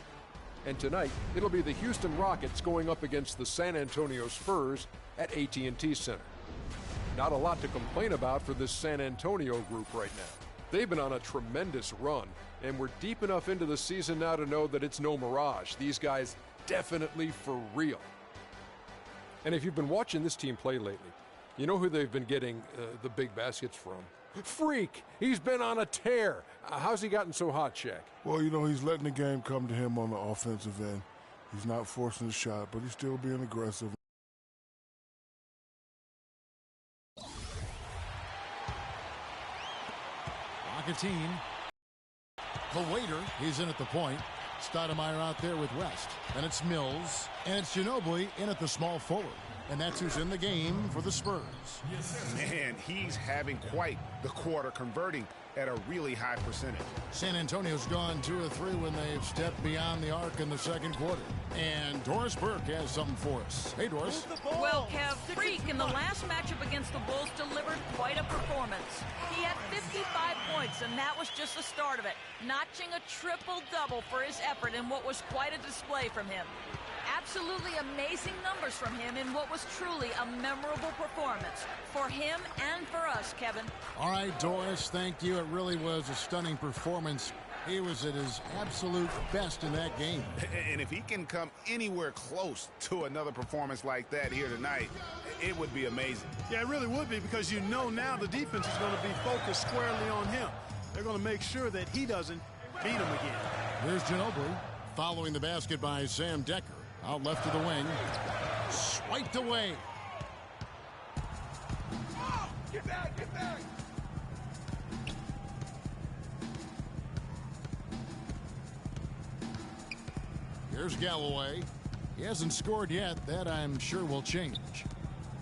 And tonight, it'll be the Houston Rockets going up against the San Antonio Spurs at AT&T Center. Not a lot to complain about for this San Antonio group right now. They've been on a tremendous run, and we're deep enough into the season now to know that it's no mirage. These guys definitely for real. And if you've been watching this team play lately, you know who they've been getting the big baskets from? Freak! He's been on a tear. How's he gotten so hot, Shaq? Well, you know, he's letting the game come to him on the offensive end. He's not forcing the shot, but he's still being aggressive. Rocketine. The waiter, he's in at the point. Stoudemire out there with West. And it's Mills. And it's Ginobili in at the small forward. And that's who's in the game for the Spurs. Man, he's having quite the quarter, converting at a really high percentage. San Antonio's gone 2 of 3 when they've stepped beyond the arc in the second quarter. And Doris Burke has something for us. Hey, Doris. Well, Kev, Freak in the last matchup against the Bulls delivered quite a performance. He had 55 points, and that was just the start of it, notching a triple-double for his effort in what was quite a display from him. Absolutely amazing numbers from him in what was truly a memorable performance for him and for us, Kevin. All right, Doris, thank you. It really was a stunning performance. He was at his absolute best in that game. And if he can come anywhere close to another performance like that here tonight, it would be amazing. Yeah, it really would be, because you know now the defense is going to be focused squarely on him. They're going to make sure that he doesn't beat him again. Here's Ginobili following the basket by Sam Decker. Out left of the wing. Swiped away. Get back, get back. Here's Galloway. He hasn't scored yet. That, I'm sure, will change.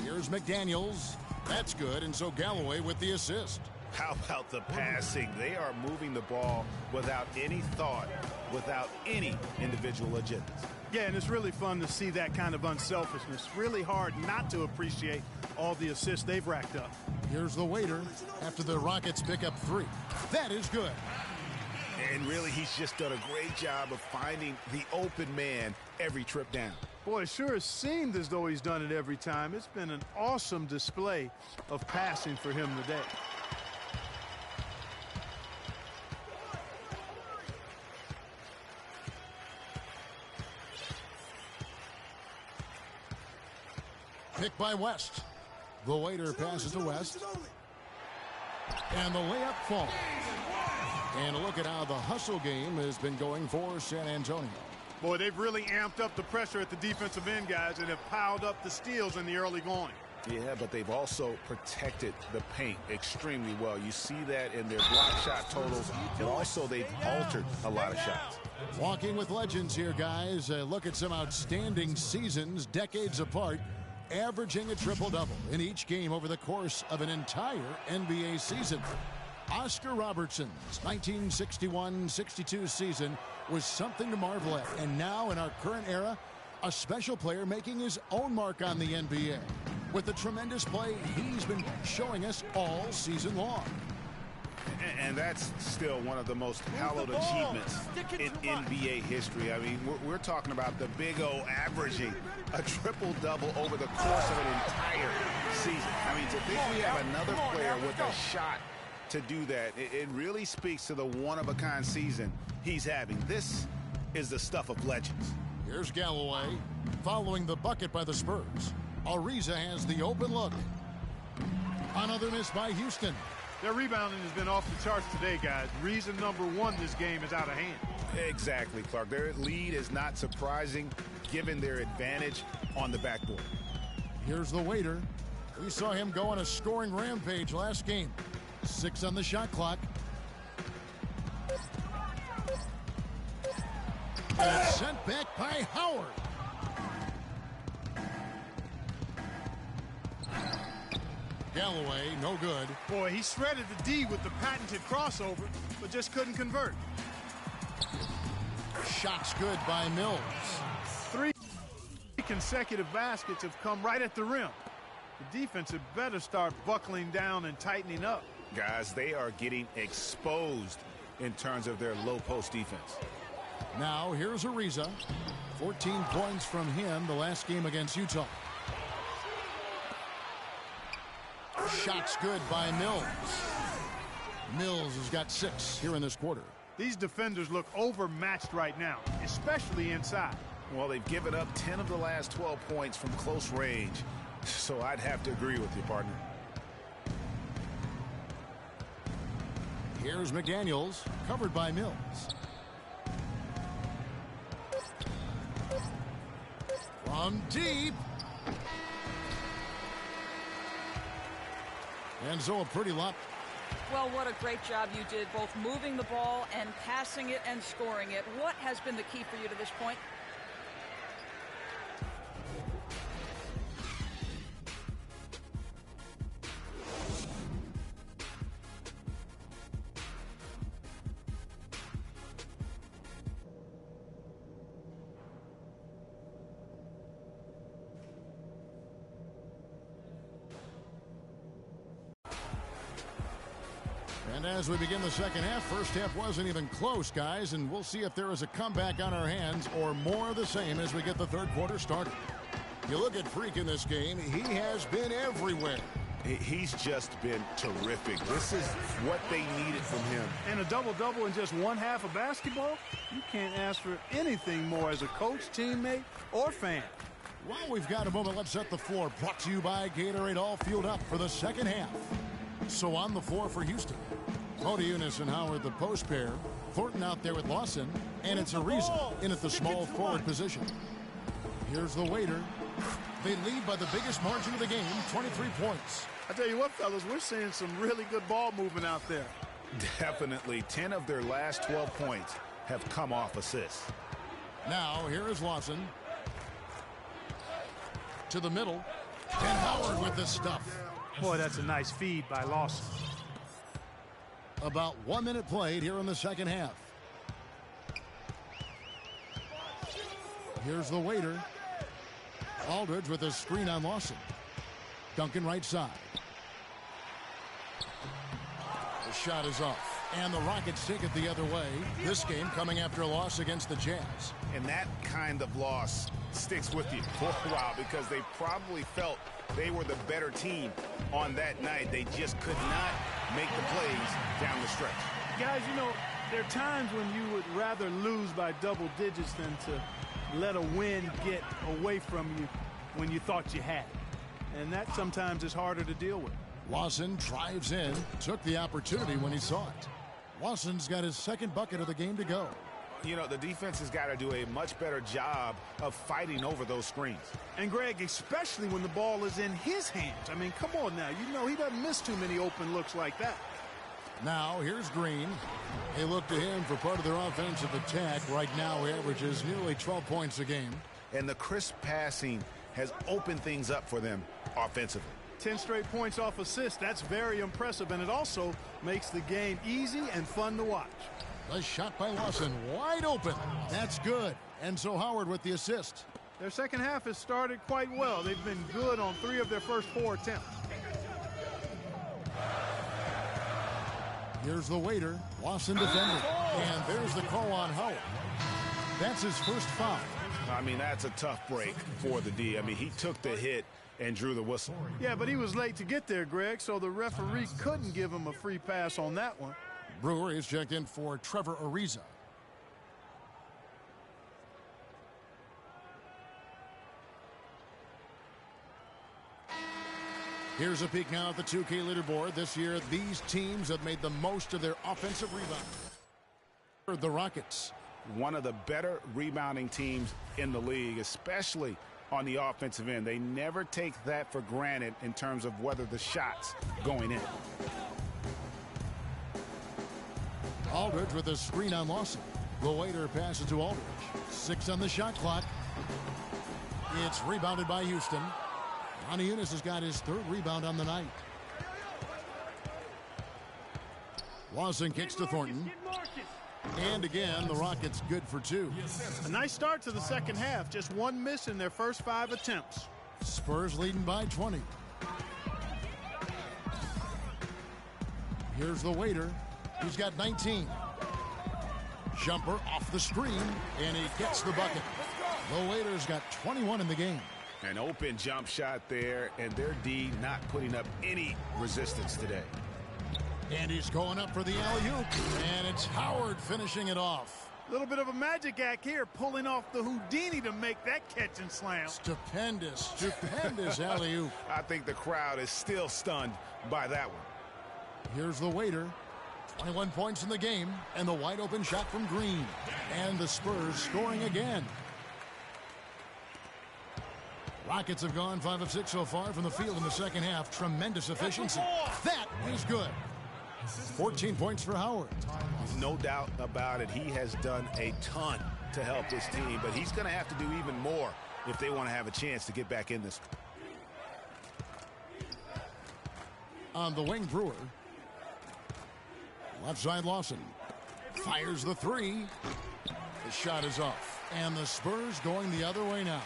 Here's McDaniels. That's good. And so Galloway with the assist. How about the passing? They are moving the ball without any thought, without any individual agendas. Yeah, and it's really fun to see that kind of unselfishness. Really hard not to appreciate all the assists they've racked up. Here's the waiter after the Rockets pick up 3. That is good. And really, he's just done a great job of finding the open man every trip down. Boy, it sure has seemed as though he's done it every time. It's been an awesome display of passing for him today. Pick by West. The waiter passes to West. And the layup falls. And look at how the hustle game has been going for San Antonio. Boy, they've really amped up the pressure at the defensive end, guys, and have piled up the steals in the early going. Yeah, but they've also protected the paint extremely well. You see that in their block shot totals, and also they've altered a lot of shots. Walking with legends here, guys. Look at some outstanding seasons, decades apart, averaging a triple-double in each game over the course of an entire NBA season. Oscar Robertson's 1961-62 season was something to marvel at. And now in our current era, a special player making his own mark on the NBA with the tremendous play he's been showing us all season long. And that's still one of the most hallowed achievements in NBA history. I mean, we're talking about the Big O averaging a triple-double over the course of an entire season. I mean, to think we have another player with a shot to do that, it really speaks to the one-of-a-kind season he's having. This is the stuff of legends. Here's Galloway following the bucket by the Spurs. Ariza has the open look. Another miss by Houston. Their rebounding has been off the charts today, guys. Reason number one, this game is out of hand. Exactly, Clark. Their lead is not surprising given their advantage on the backboard. Here's the waiter. We saw him go on a scoring rampage last game. 6 on the shot clock. And sent back by Howard. Galloway, no good. Boy, he shredded the D with the patented crossover, but just couldn't convert. Shots good by Mills. 3 consecutive baskets have come right at the rim. The defense had better start buckling down and tightening up. Guys, they are getting exposed in terms of their low post defense. Now here's Ariza. 14 points from him the last game against Utah. Shots good by Mills. Mills has got 6 here in this quarter. These defenders look overmatched right now, especially inside. Well, they've given up 10 of the last 12 points from close range, so I'd have to agree with you, partner. Here's McDaniels, covered by Mills. From deep. And so a pretty lot. Well, what a great job you did, both moving the ball and passing it and scoring it. What has been the key for you to this point? And as we begin the second half, first half wasn't even close, guys, and we'll see if there is a comeback on our hands or more of the same as we get the third quarter started. You look at Freak in this game, he has been everywhere. He's just been terrific. This is what they needed from him. And a double-double in just one half of basketball? You can't ask for anything more as a coach, teammate, or fan. While we've got a moment, let's set the floor. Brought to you by Gatorade, all fueled up for the second half. So on the floor for Houston. Modiunas and Howard, the post pair. Thornton out there with Lawson. And it's Ariza in at the small forward position. Here's the waiter. They lead by the biggest margin of the game, 23 points. I tell you what, fellas, we're seeing some really good ball movement out there. Definitely. 10 of their last 12 points have come off assists. Now, here is Lawson. To the middle. And Howard with the stuff. Boy, that's a nice feed by Lawson. About 1 minute played here in the second half. Here's the waiter. Aldridge with a screen on Lawson. Duncan right side. The shot is off. And the Rockets take it the other way. This game coming after a loss against the Jazz. And that kind of loss sticks with you for a while because they probably felt they were the better team on that night. They just could not make the plays down the stretch. Guys, you know, there are times when you would rather lose by double digits than to let a win get away from you when you thought you had it. And that sometimes is harder to deal with. Lawson drives in, took the opportunity when he saw it. Lawson's got his second bucket of the game to go. You know, the defense has got to do a much better job of fighting over those screens. And, Greg, especially when the ball is in his hands. I mean, come on now. You know he doesn't miss too many open looks like that. Now, here's Green. They look to him for part of their offensive attack. Right now, he averages nearly 12 points a game. And the crisp passing has opened things up for them offensively. 10 straight points off assists. That's very impressive, and it also makes the game easy and fun to watch. A shot by Lawson, wide open. That's good. And so Howard with the assist. Their second half has started quite well. They've been good on 3 of their first 4 attempts. Here's the waiter. Lawson defended. And there's the call on Howard. That's his first foul. I mean, that's a tough break for the D. I mean, he took the hit and drew the whistle. Yeah, but he was late to get there, Greg, so the referee couldn't give him a free pass on that one. Brewer is checked in for Trevor Ariza. Here's a peek now at the 2K leaderboard. This year, these teams have made the most of their offensive rebound. The Rockets. One of the better rebounding teams in the league, especially on the offensive end. They never take that for granted in terms of whether the shot's going in. Aldridge with a screen on Lawson. The waiter passes to Aldridge. 6 on the shot clock. It's rebounded by Houston. Modiunas has got his 3rd rebound on the night. Lawson kicks to Thornton. And again, the Rockets good for 2. A nice start to the second half. Just one miss in their first 5 attempts. Spurs leading by 20. Here's the waiter. He's got 19. Jumper off the screen, and he gets the bucket. The waiter's got 21 in the game. An open jump shot there, and their D not putting up any resistance today. And he's going up for the alley-oop, and it's Howard finishing it off. A little bit of a magic act here, pulling off the Houdini to make that catch and slam. Stupendous alley-oop. I think the crowd is still stunned by that one. Here's the waiter. 21 points in the game, and the wide open shot from Green. And the Spurs scoring again. Rockets have gone 5 of 6 so far from the field in the second half. Tremendous efficiency. That is good. 14 points for Howard. No doubt about it. He has done a ton to help this team, but he's going to have to do even more if they want to have a chance to get back in this. On the wing, Brewer. Left side, Lawson. Fires the 3. The shot is off. And the Spurs going the other way now.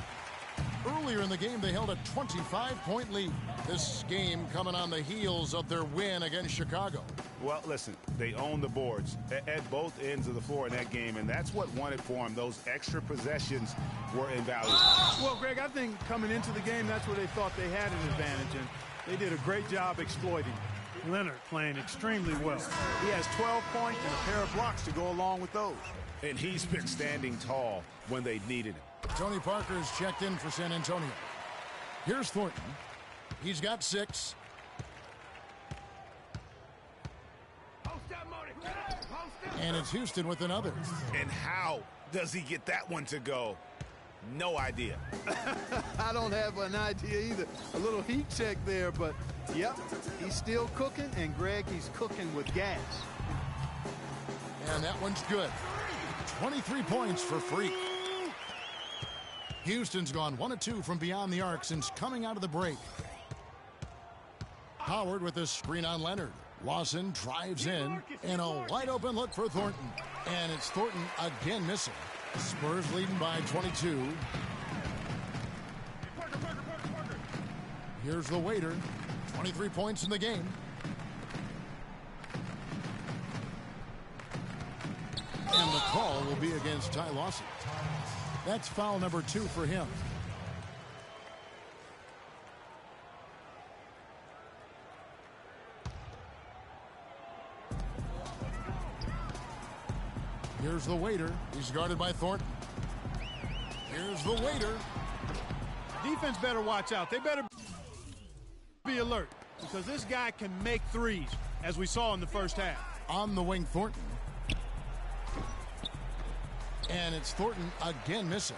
Earlier in the game, they held a 25-point lead. This game coming on the heels of their win against Chicago. Well, listen, they own the boards at both ends of the floor in that game, and that's what won it for them. Those extra possessions were invaluable. Well, Greg, I think coming into the game, that's where they thought they had an advantage, and they did a great job exploiting. Leonard playing extremely well. He has 12 points and a pair of blocks to go along with those. And he's been standing tall when they needed him. Tony Parker is checked in for San Antonio. Here's Thornton. He's got 6. And it's Houston with another. And how does he get that one to go? No idea. I don't have an idea either. A little heat check there, but yep, he's still cooking, and Greg, he's cooking with gas. And that one's good. 23 points for Freak. Houston's gone 1 of 2 from beyond the arc since coming out of the break. Howard with a screen on Leonard. Lawson drives in, and a wide open look for Thornton. And it's Thornton again missing. Spurs leading by 22. Here's the waiter. 23 points in the game. And the call will be against Ty Lawson. That's foul number 2 for him. Here's the waiter. He's guarded by Thornton. Here's the waiter. Defense better watch out. They better be alert because this guy can make threes, as we saw in the first half. On the wing, Thornton. And it's Thornton again missing.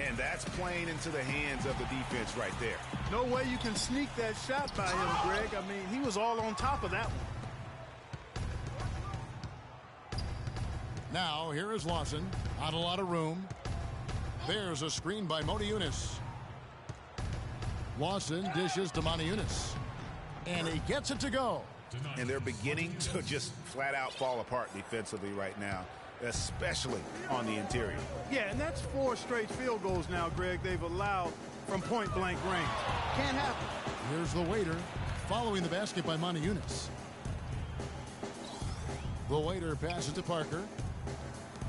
And that's playing into the hands of the defense right there. No way you can sneak that shot by him, Greg. I mean, he was all on top of that one. Now, here is Lawson. Not a lot of room. There's a screen by Motiejunas. Lawson dishes to Motiejunas. And he gets it to go. And they're beginning to just flat out fall apart defensively right now, especially on the interior. Yeah, and that's 4 straight field goals now, Greg, they've allowed from point-blank range. Can't happen. Here's the waiter, following the basket by Motiejunas. The waiter passes to Parker.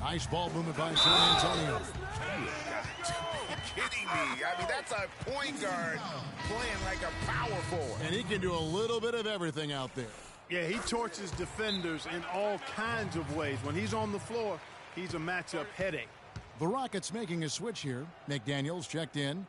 Nice ball movement by San Antonio. You got to be kidding me. I mean, that's a point guard playing like a power forward. And he can do a little bit of everything out there. Yeah, he torches defenders in all kinds of ways. When he's on the floor, he's a matchup headache. The Rockets making a switch here. McDaniels checked in.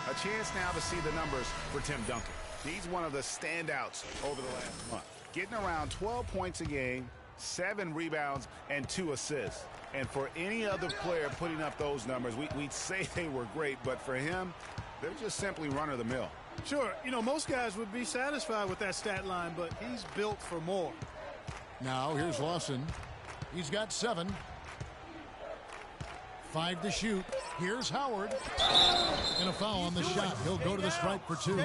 A chance now to see the numbers for Tim Duncan. He's one of the standouts over the last month. Getting around 12 points a game, 7 rebounds, and 2 assists. And for any other player putting up those numbers, we'd say they were great, but for him, they're just simply run-of-the-mill. Sure, you know, most guys would be satisfied with that stat line, but he's built for more. Now, here's Lawson. He's got 7. 5 to shoot. Here's Howard. And a foul on the shot. He'll go to the stripe for 2.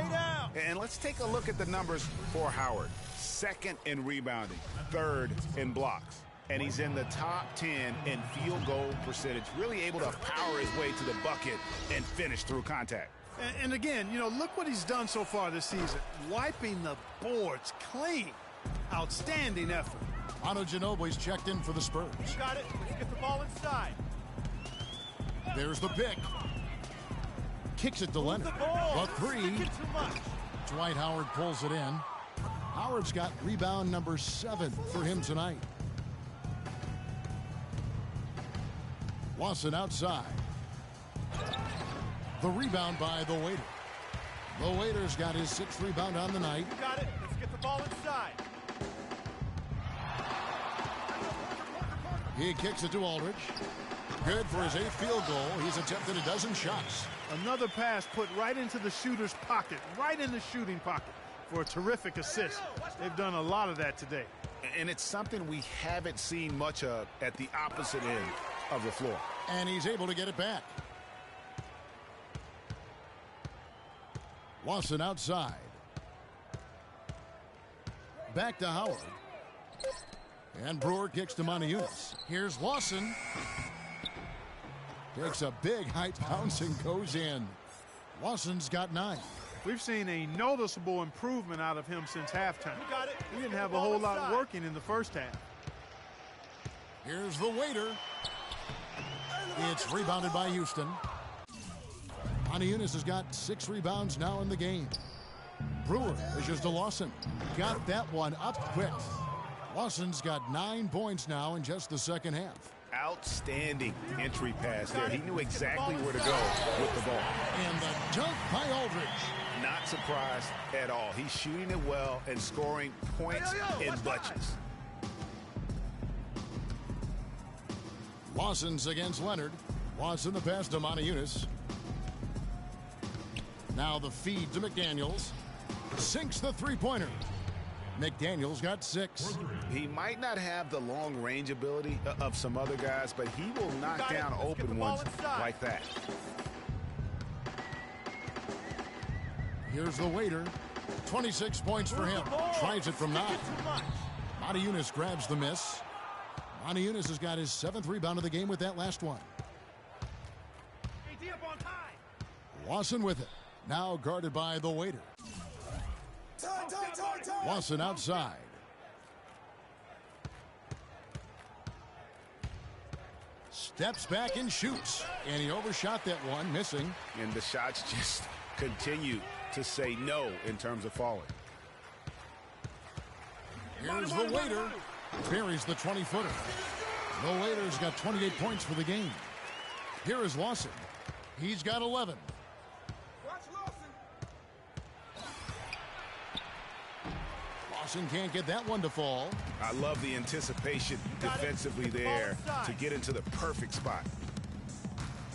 And let's take a look at the numbers for Howard. 2nd in rebounding, 3rd in blocks. And he's in the top 10 in field goal percentage, really able to power his way to the bucket and finish through contact. And again, you know, look what he's done so far this season. Wiping the boards clean. Outstanding effort. Otto Ginobili's checked in for the Spurs. You got it. Let's get the ball inside. There's the pick. Kicks it to Leonard. A 3. Dwight Howard pulls it in. Howard's got rebound number 7 for him tonight. Lawson outside. The rebound by the Waiter. The Waiter's got his 6th rebound on the night. You got it. Let's get the ball inside. He kicks it to Aldridge. Good for his 8th field goal. He's attempted a dozen shots. Another pass put right into the shooter's pocket, right in the shooting pocket for a terrific assist. They've done a lot of that today. And it's something we haven't seen much of at the opposite end of the floor. And he's able to get it back. Lawson outside. Back to Howard. And Brewer kicks to Montejunas. Here's Lawson. Takes a big height bounce and goes in. Lawson's got 9. We've seen a noticeable improvement out of him since halftime. He didn't have a whole lot working in the first half. Here's the Waiter. It's rebounded by Houston. Montejunas has got 6 rebounds now in the game. Brewer issues to Lawson. Got that one up quick. Lawson's got 9 points now in just the second half. Outstanding entry pass there. He knew exactly where to go with the ball. And the dunk by Aldridge. Not surprised at all. He's shooting it well and scoring points in bunches. Lawson's against Leonard. Lawson the pass to Montejunas. Now the feed to McDaniels. Sinks the three-pointer. McDaniels got 6. He might not have the long range ability of some other guys, but he will knock down open ones like that. Here's the Waiter. 26 points for him. Tries it from 9. Montejunas grabs the miss. Montejunas has got his 7th rebound of the game with that last one. Lawson with it. Now guarded by the Waiter. Lawson outside. Steps back and shoots. And he overshot that one, missing. And the shots just continue to say no in terms of falling. Here's the Waiter. Buries the 20-footer. The Waiter's got 28 points for the game. Here is Lawson. He's got 11. Lawson can't get that one to fall. I love the anticipation defensively there to get into the perfect spot.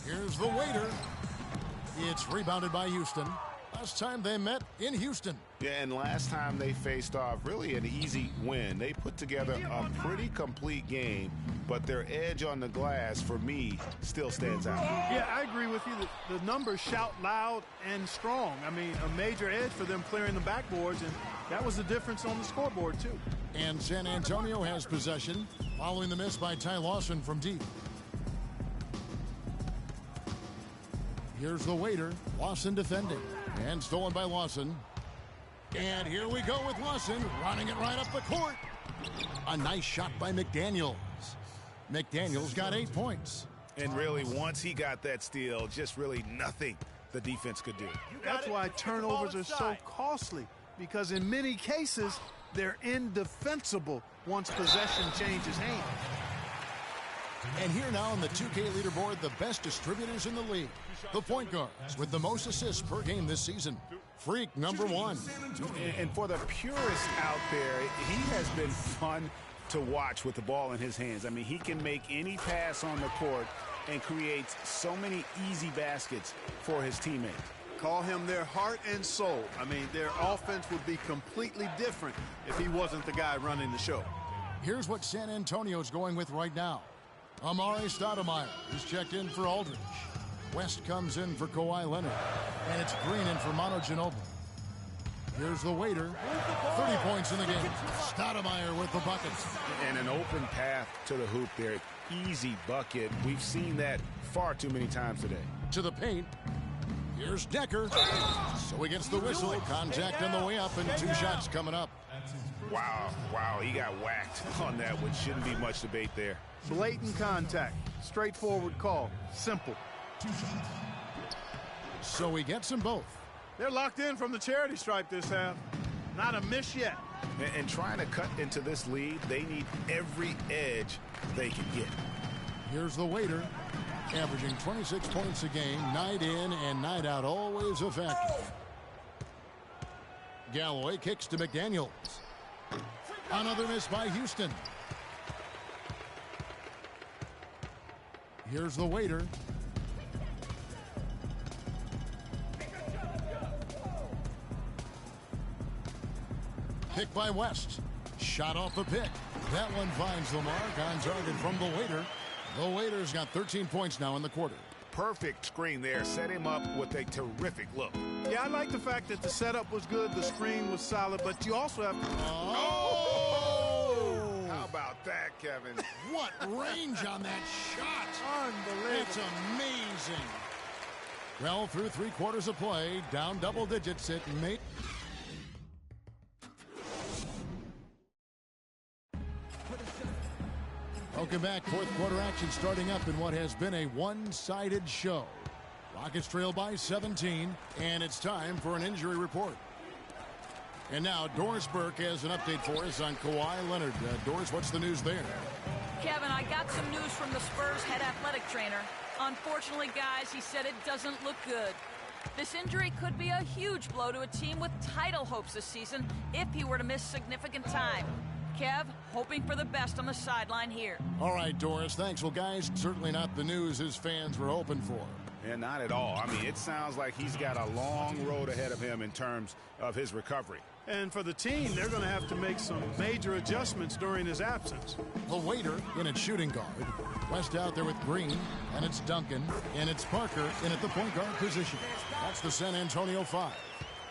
Here's the Waiter. It's rebounded by Houston. Last time they met in Houston. Yeah, and last time they faced off, really an easy win. They put together a pretty complete game, but their edge on the glass, for me, still stands out. Yeah, I agree with you. The numbers shout loud and strong. I mean, a major edge for them clearing the backboards, and that was the difference on the scoreboard, too. And San Antonio has possession following the miss by Ty Lawson from deep. Here's the Waiter. Lawson defending. And stolen by Lawson. And here we go with Lawson running it right up the court. A nice shot by McDaniels. McDaniels got 8 points. And really, once he got that steal, just really nothing the defense could do. That's why turnovers are so costly, because in many cases, they're indefensible once possession changes hands. And here now on the 2K leaderboard, the best distributors in the league. The point guards with the most assists per game this season. Freak number 1. And for the purists out there, he has been fun to watch with the ball in his hands. I mean, he can make any pass on the court and creates so many easy baskets for his teammates. Call him their heart and soul. I mean, their offense would be completely different if he wasn't the guy running the show. Here's what San Antonio's going with right now. Amari Stoudemire is checked in for Aldridge. West comes in for Kawhi Leonard. And it's Green in for Manu Ginobili. Here's the waiter. 30 points in the game. Stoudemire with the buckets. And an open path to the hoop there. Easy bucket. We've seen that far too many times today. To the paint. Here's Decker. So he gets the whistle. Contact on the way up and 2 shots coming up. Wow, he got whacked on that one. Shouldn't be much debate there. Blatant contact. Straightforward call. Simple. So he gets them both. They're locked in from the charity stripe this half. Not a miss yet. And trying to cut into this lead, they need every edge they can get. Here's the waiter. Averaging 26 points a game, night in and night out, always effective. Galloway kicks to McDaniels. Another miss by Houston. Here's the waiter. Pick by West. Shot off the pick. That one finds the mark on target from the waiter. The waiter's got 13 points now in the quarter. Perfect screen there. Set him up with a terrific look. Yeah, I like the fact that the setup was good, the screen was solid, but you also have to... Oh! How about that, Kevin? What range on that shot. Unbelievable. It's amazing. Well, through 3 quarters of play, down double digits, it may... Welcome back. 4th quarter action starting up in what has been a one-sided show. Rockets trail by 17, and it's time for an injury report. And now Doris Burke has an update for us on Kawhi Leonard. Doris, what's the news there? Kevin, I got some news from the Spurs head athletic trainer. Unfortunately, guys, he said it doesn't look good. This injury could be a huge blow to a team with title hopes this season if he were to miss significant time. Kev, hoping for the best on the sideline here. All right, Doris, thanks. Well, guys, certainly not the news his fans were hoping for. Yeah, not at all. I mean, it sounds like he's got a long road ahead of him in terms of his recovery. And for the team, they're going to have to make some major adjustments during his absence. The waiter in at shooting guard. West out there with Green, and it's Duncan, and it's Parker in at the point guard position. That's the San Antonio 5.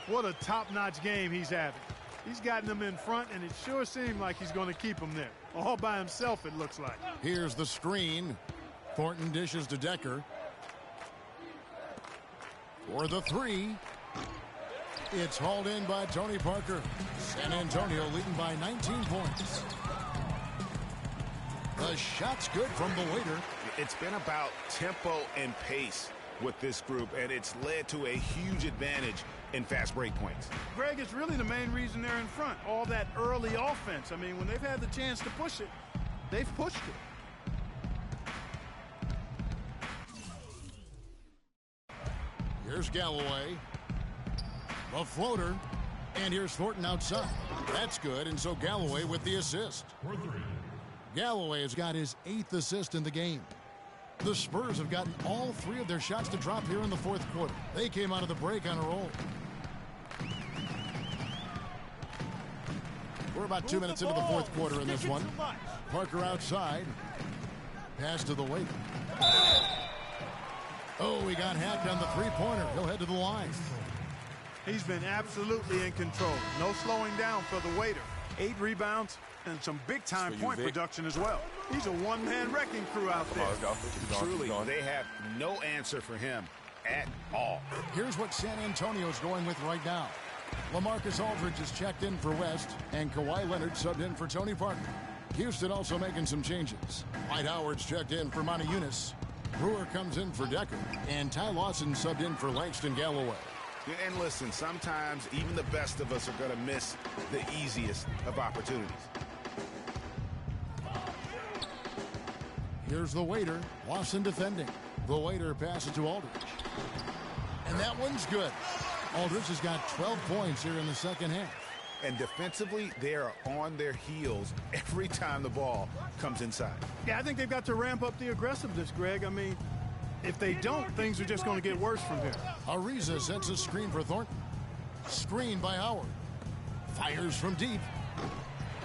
What a top-notch game he's having. He's gotten them in front, and it sure seemed like he's going to keep them there. All by himself, it looks like. Here's the screen. Thornton dishes to Decker. For the 3. It's hauled in by Tony Parker. San Antonio leading by 19 points. The shot's good from the waiter. It's been about tempo and pace with this group, and it's led to a huge advantage in fast break points. Greg, it's really the main reason they're in front. All that early offense. I mean, when they've had the chance to push it, they've pushed it. Here's Galloway. A floater. And here's Thornton outside. That's good, and so Galloway with the assist. Galloway has got his 8th assist in the game. The Spurs have gotten all 3 of their shots to drop here in the 4th quarter. They came out of the break on a roll. We're about 2 minutes into the 4th quarter in this one. Parker outside. Pass to the waiter. Oh, he got hacked on the 3-pointer. He'll head to the line. He's been absolutely in control. No slowing down for the waiter. 8 rebounds and some big-time point production as well. He's a one-man wrecking crew out there. Truly, they have no answer for him at all. Here's what San Antonio's going with right now. LaMarcus Aldridge is checked in for West, and Kawhi Leonard subbed in for Tony Parker. Houston also making some changes. Dwight Howard's checked in for Monty Eunice. Brewer comes in for Decker, and Ty Lawson subbed in for Langston Galloway. And listen, sometimes even the best of us are going to miss the easiest of opportunities. Here's the waiter. Lawson defending. The waiter passes to Aldridge. And that one's good. Aldridge has got 12 points here in the second half. And defensively, they are on their heels every time the ball comes inside. Yeah, I think they've got to ramp up the aggressiveness, Greg. I mean, if they don't, things are just going to get worse from here. Ariza sets a screen for Thornton. Screen by Howard. Fires from deep.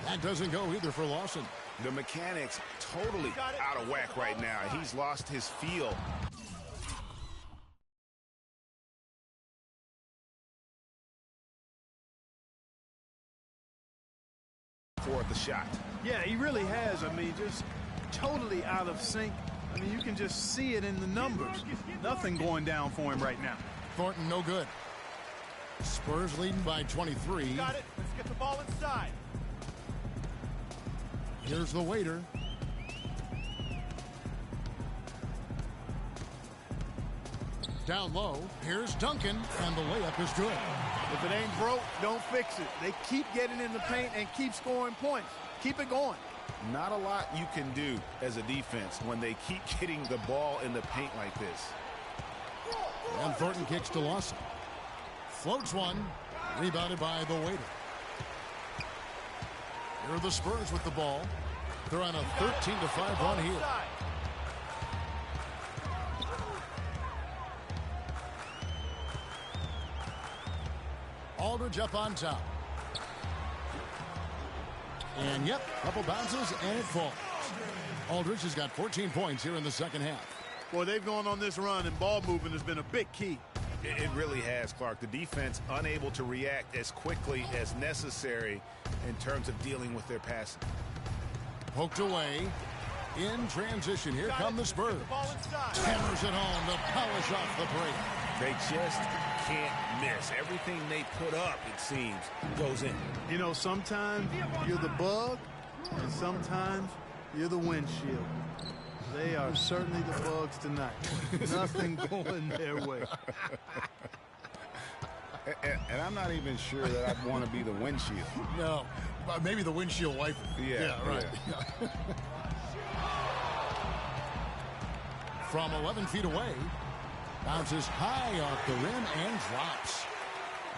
That doesn't go either for Lawson. The mechanics totally out of whack right now. He's lost his feel. For the shot. Yeah, he really has. I mean, just totally out of sync. I mean, you can just see it in the numbers. Nothing going down for him right now. Thornton, no good. Spurs leading by 23. Got it. Let's get the ball inside. Here's the waiter. Down low. Here's Duncan, and the layup is good. If it ain't broke, don't fix it. They keep getting in the paint and keep scoring points. Keep it going. Not a lot you can do as a defense when they keep getting the ball in the paint like this. And Thornton kicks to Lawson. Floats one. Rebounded by the waiter. Here are the Spurs with the ball. They're on a 13-5 run here. Aldridge up on top. And yep, couple bounces and it falls. Aldridge has got 14 points here in the second half. Boy, they've gone on this run, and ball movement has been a big key. It really has, Clark. The defense unable to react as quickly as necessary in terms of dealing with their passing. Poked away. In transition, here come the Spurs. Hammers it home to polish off the break. They just can't miss. Everything they put up, it seems, goes in. You know, sometimes you're the bug, and sometimes you're the windshield. They are certainly the bugs tonight. Nothing going their way. And I'm not even sure that I'd want to be the windshield. No, maybe the windshield wiper. Yeah, right. Yeah. From 11 feet away, bounces high off the rim and drops.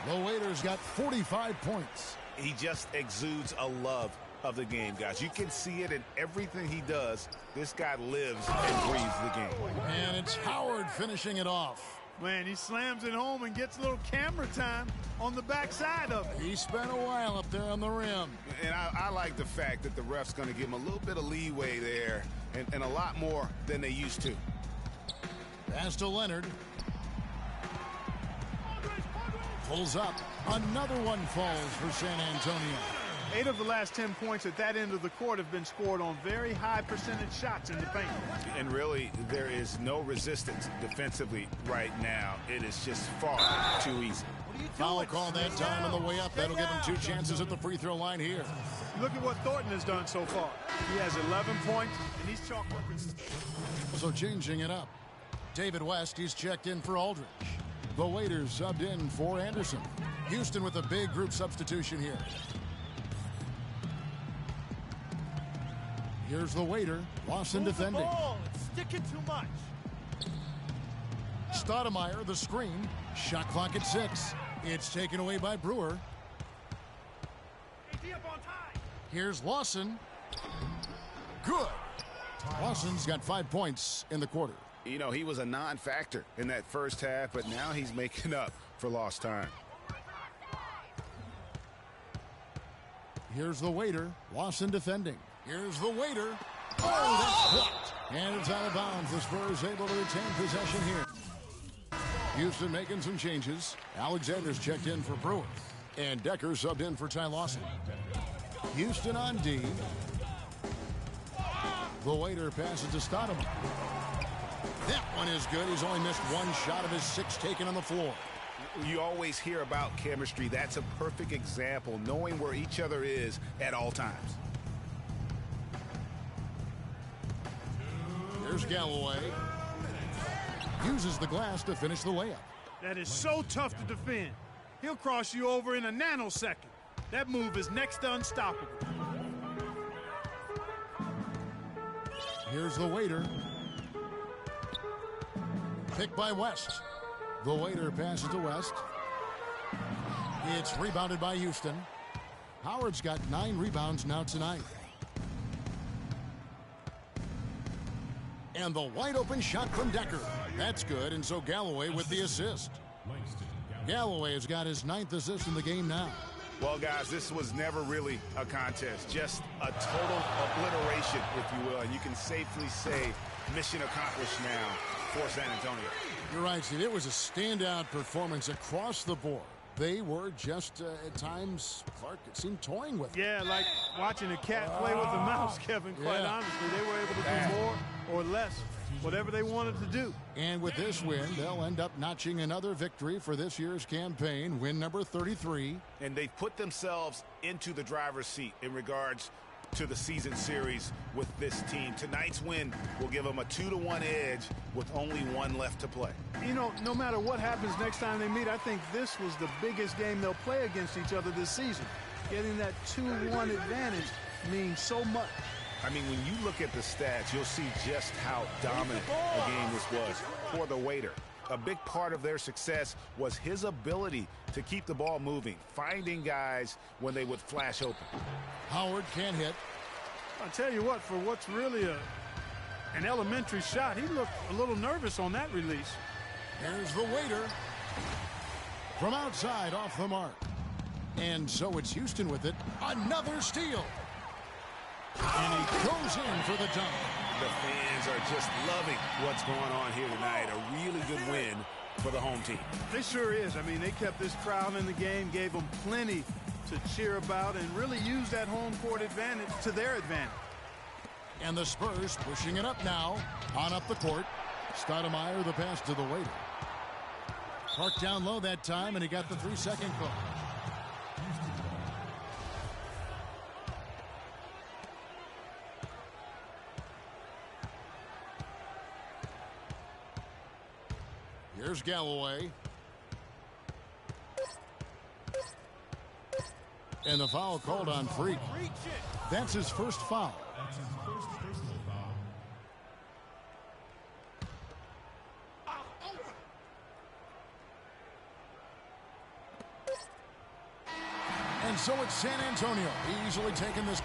The Waiters got 45 points. He just exudes a love of the game, guys. You can see it in everything he does. This guy lives and breathes the game. And it's Howard finishing it off. Man, he slams it home and gets a little camera time on the backside of it. He spent a while up there on the rim. And I like the fact that the ref's going to give him a little bit of leeway there and a lot more than they used to. Pass to Leonard. Pulls up. Another one falls for San Antonio. 8 of the last 10 points at that end of the court have been scored on very high percentage shots in the paint. And really, there is no resistance defensively right now. It is just far too easy. Foul call that time on the way up. That'll give him 2 chances at the free throw line here. Look at what Thornton has done so far. He has 11 points, and he's chalk working. So changing it up. David West, he's checked in for Aldridge. The Waiters subbed in for Anderson. Houston with a big group substitution here. Here's the Waiter. Lawson defending. It's sticking too much. Stoudemire, the screen. Shot clock at 6. It's taken away by Brewer. Here's Lawson. Good. Lawson's got 5 points in the quarter. You know, he was a non-factor in that first half, but now he's making up for lost time. Here's the Waiter. Lawson defending. Here's the Waiter. Oh, that's blocked. And it's out of bounds. The Spurs able to retain possession here. Houston making some changes. Alexander's checked in for Brewer. And Decker subbed in for Ty Lawson. Houston on D. The Waiter passes to Stoudemire. That one is good. He's only missed 1 shot of his 6 taken on the floor. You always hear about chemistry. That's a perfect example, knowing where each other is at all times. Here's Galloway. Uses the glass to finish the layup. That is so tough to defend. He'll cross you over in a nanosecond. That move is next to unstoppable. Here's the Waiter. Picked by West. The Waiter passes to West. It's rebounded by Houston. Howard's got 9 rebounds now tonight. And the wide open shot from Decker. That's good, and so Galloway with the assist. Galloway has got his 9th assist in the game now. Well, guys, this was never really a contest, just a total obliteration, if you will. And you can safely say mission accomplished now for San Antonio. You're right, Steve. It was a standout performance across the board. They were just, at times, Clark, it seemed toying with it. Yeah, like watching a cat play with a mouse, Kevin, quite honestly. They were able to do more or less, whatever they wanted to do. And with this win, they'll end up notching another victory for this year's campaign, win number 33. And they've put themselves into the driver's seat in regards to the season series with this team. Tonight's win will give them a 2-1 edge with only one left to play. You know, no matter what happens next time they meet, I think this was the biggest game they'll play against each other this season. Getting that 2-1 advantage means so much. I mean, when you look at the stats, you'll see just how dominant a game this was for the waiter. A big part of their success was his ability to keep the ball moving, finding guys when they would flash open. Howard can't hit. I'll tell you what, for what's really an elementary shot, he looked a little nervous on that release. Here's the waiter. From outside, off the mark. And so it's Houston with it. Another steal. And he goes in for the dunk. The fans are just loving what's going on here tonight. A really good win for the home team. It sure is. I mean, they kept this crowd in the game, gave them plenty to cheer about, and really used that home court advantage to their advantage. And the Spurs pushing it up now. On up the court. Stoudemire, the pass to the waiter. Clark down low that time, and he got the 3-second call. Here's Galloway. And the foul called on Freak. That's his first foul. And so it's San Antonio easily taking this.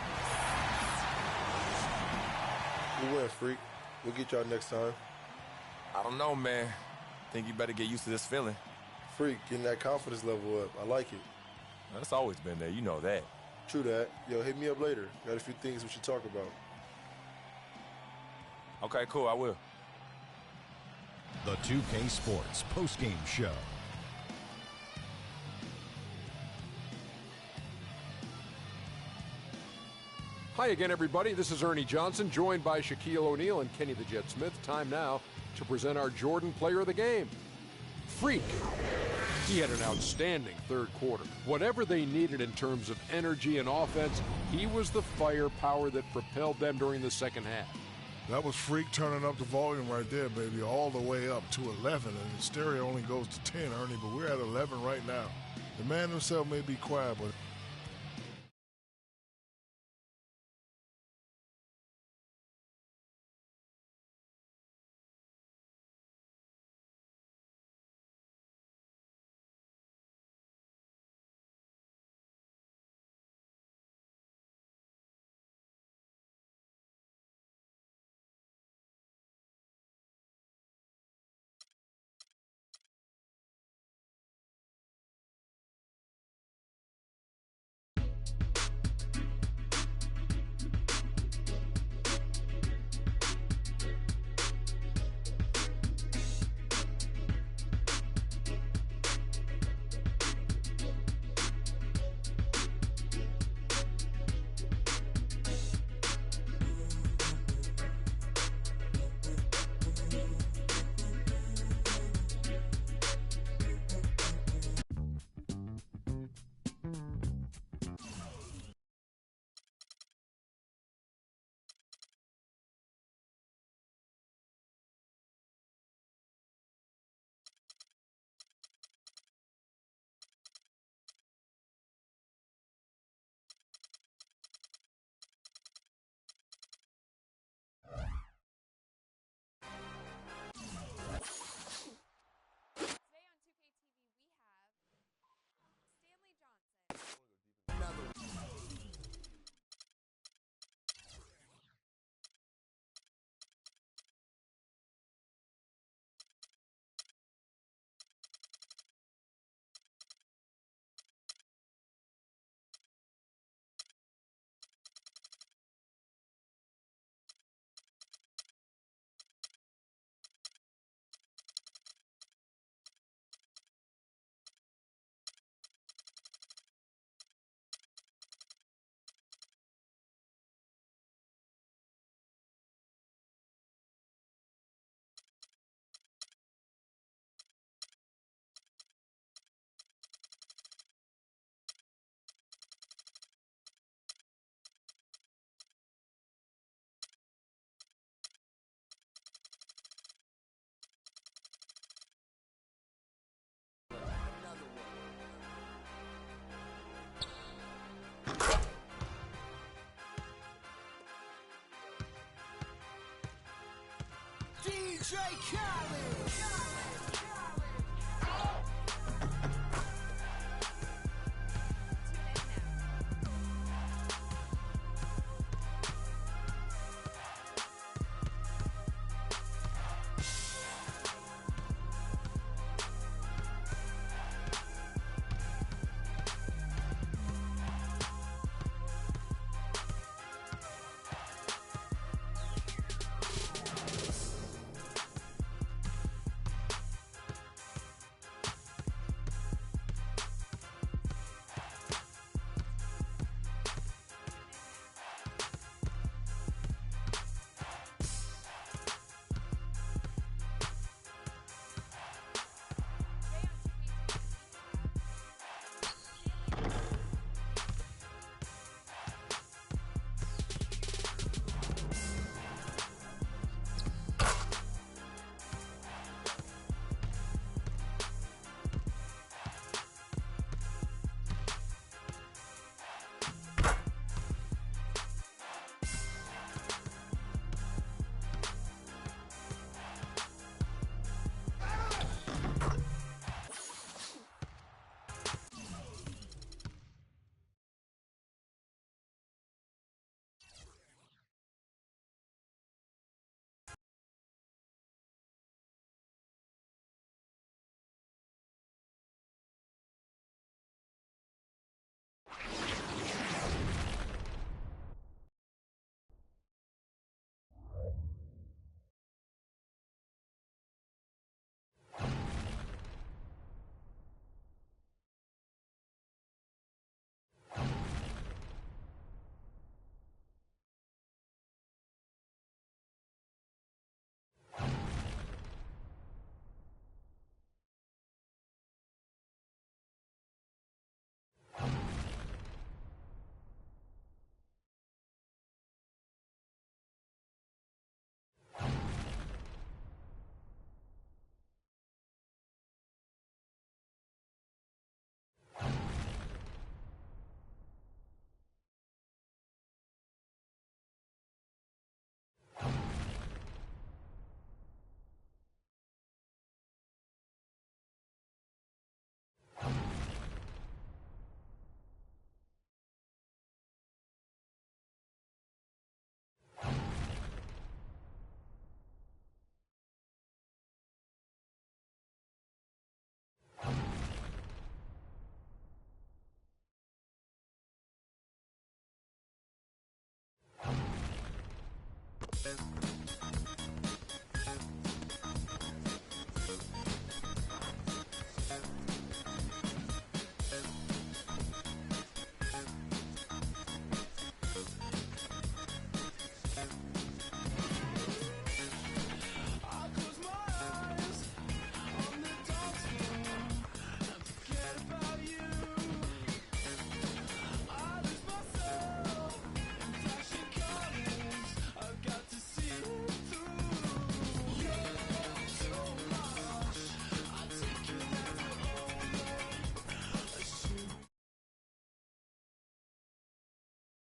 We win, Freak. We'll get y'all next time. I don't know, man. Think you better get used to this feeling. Freak, getting that confidence level up. I like it. That's always been there. You know that. True that. Yo, hit me up later. Got a few things we should talk about. Okay, cool. I will. The 2K Sports postgame show. Hi again, everybody. This is Ernie Johnson, joined by Shaquille O'Neal and Kenny the Jet Smith. Time now to present our Jordan Player of the Game. Freak. He had an outstanding third quarter. Whatever they needed in terms of energy and offense, he was the firepower that propelled them during the second half. That was Freak turning up the volume right there, baby, all the way up to 11. And the stereo only goes to 10, Ernie, but we're at 11 right now. The man himself may be quiet, but DJ Khaled.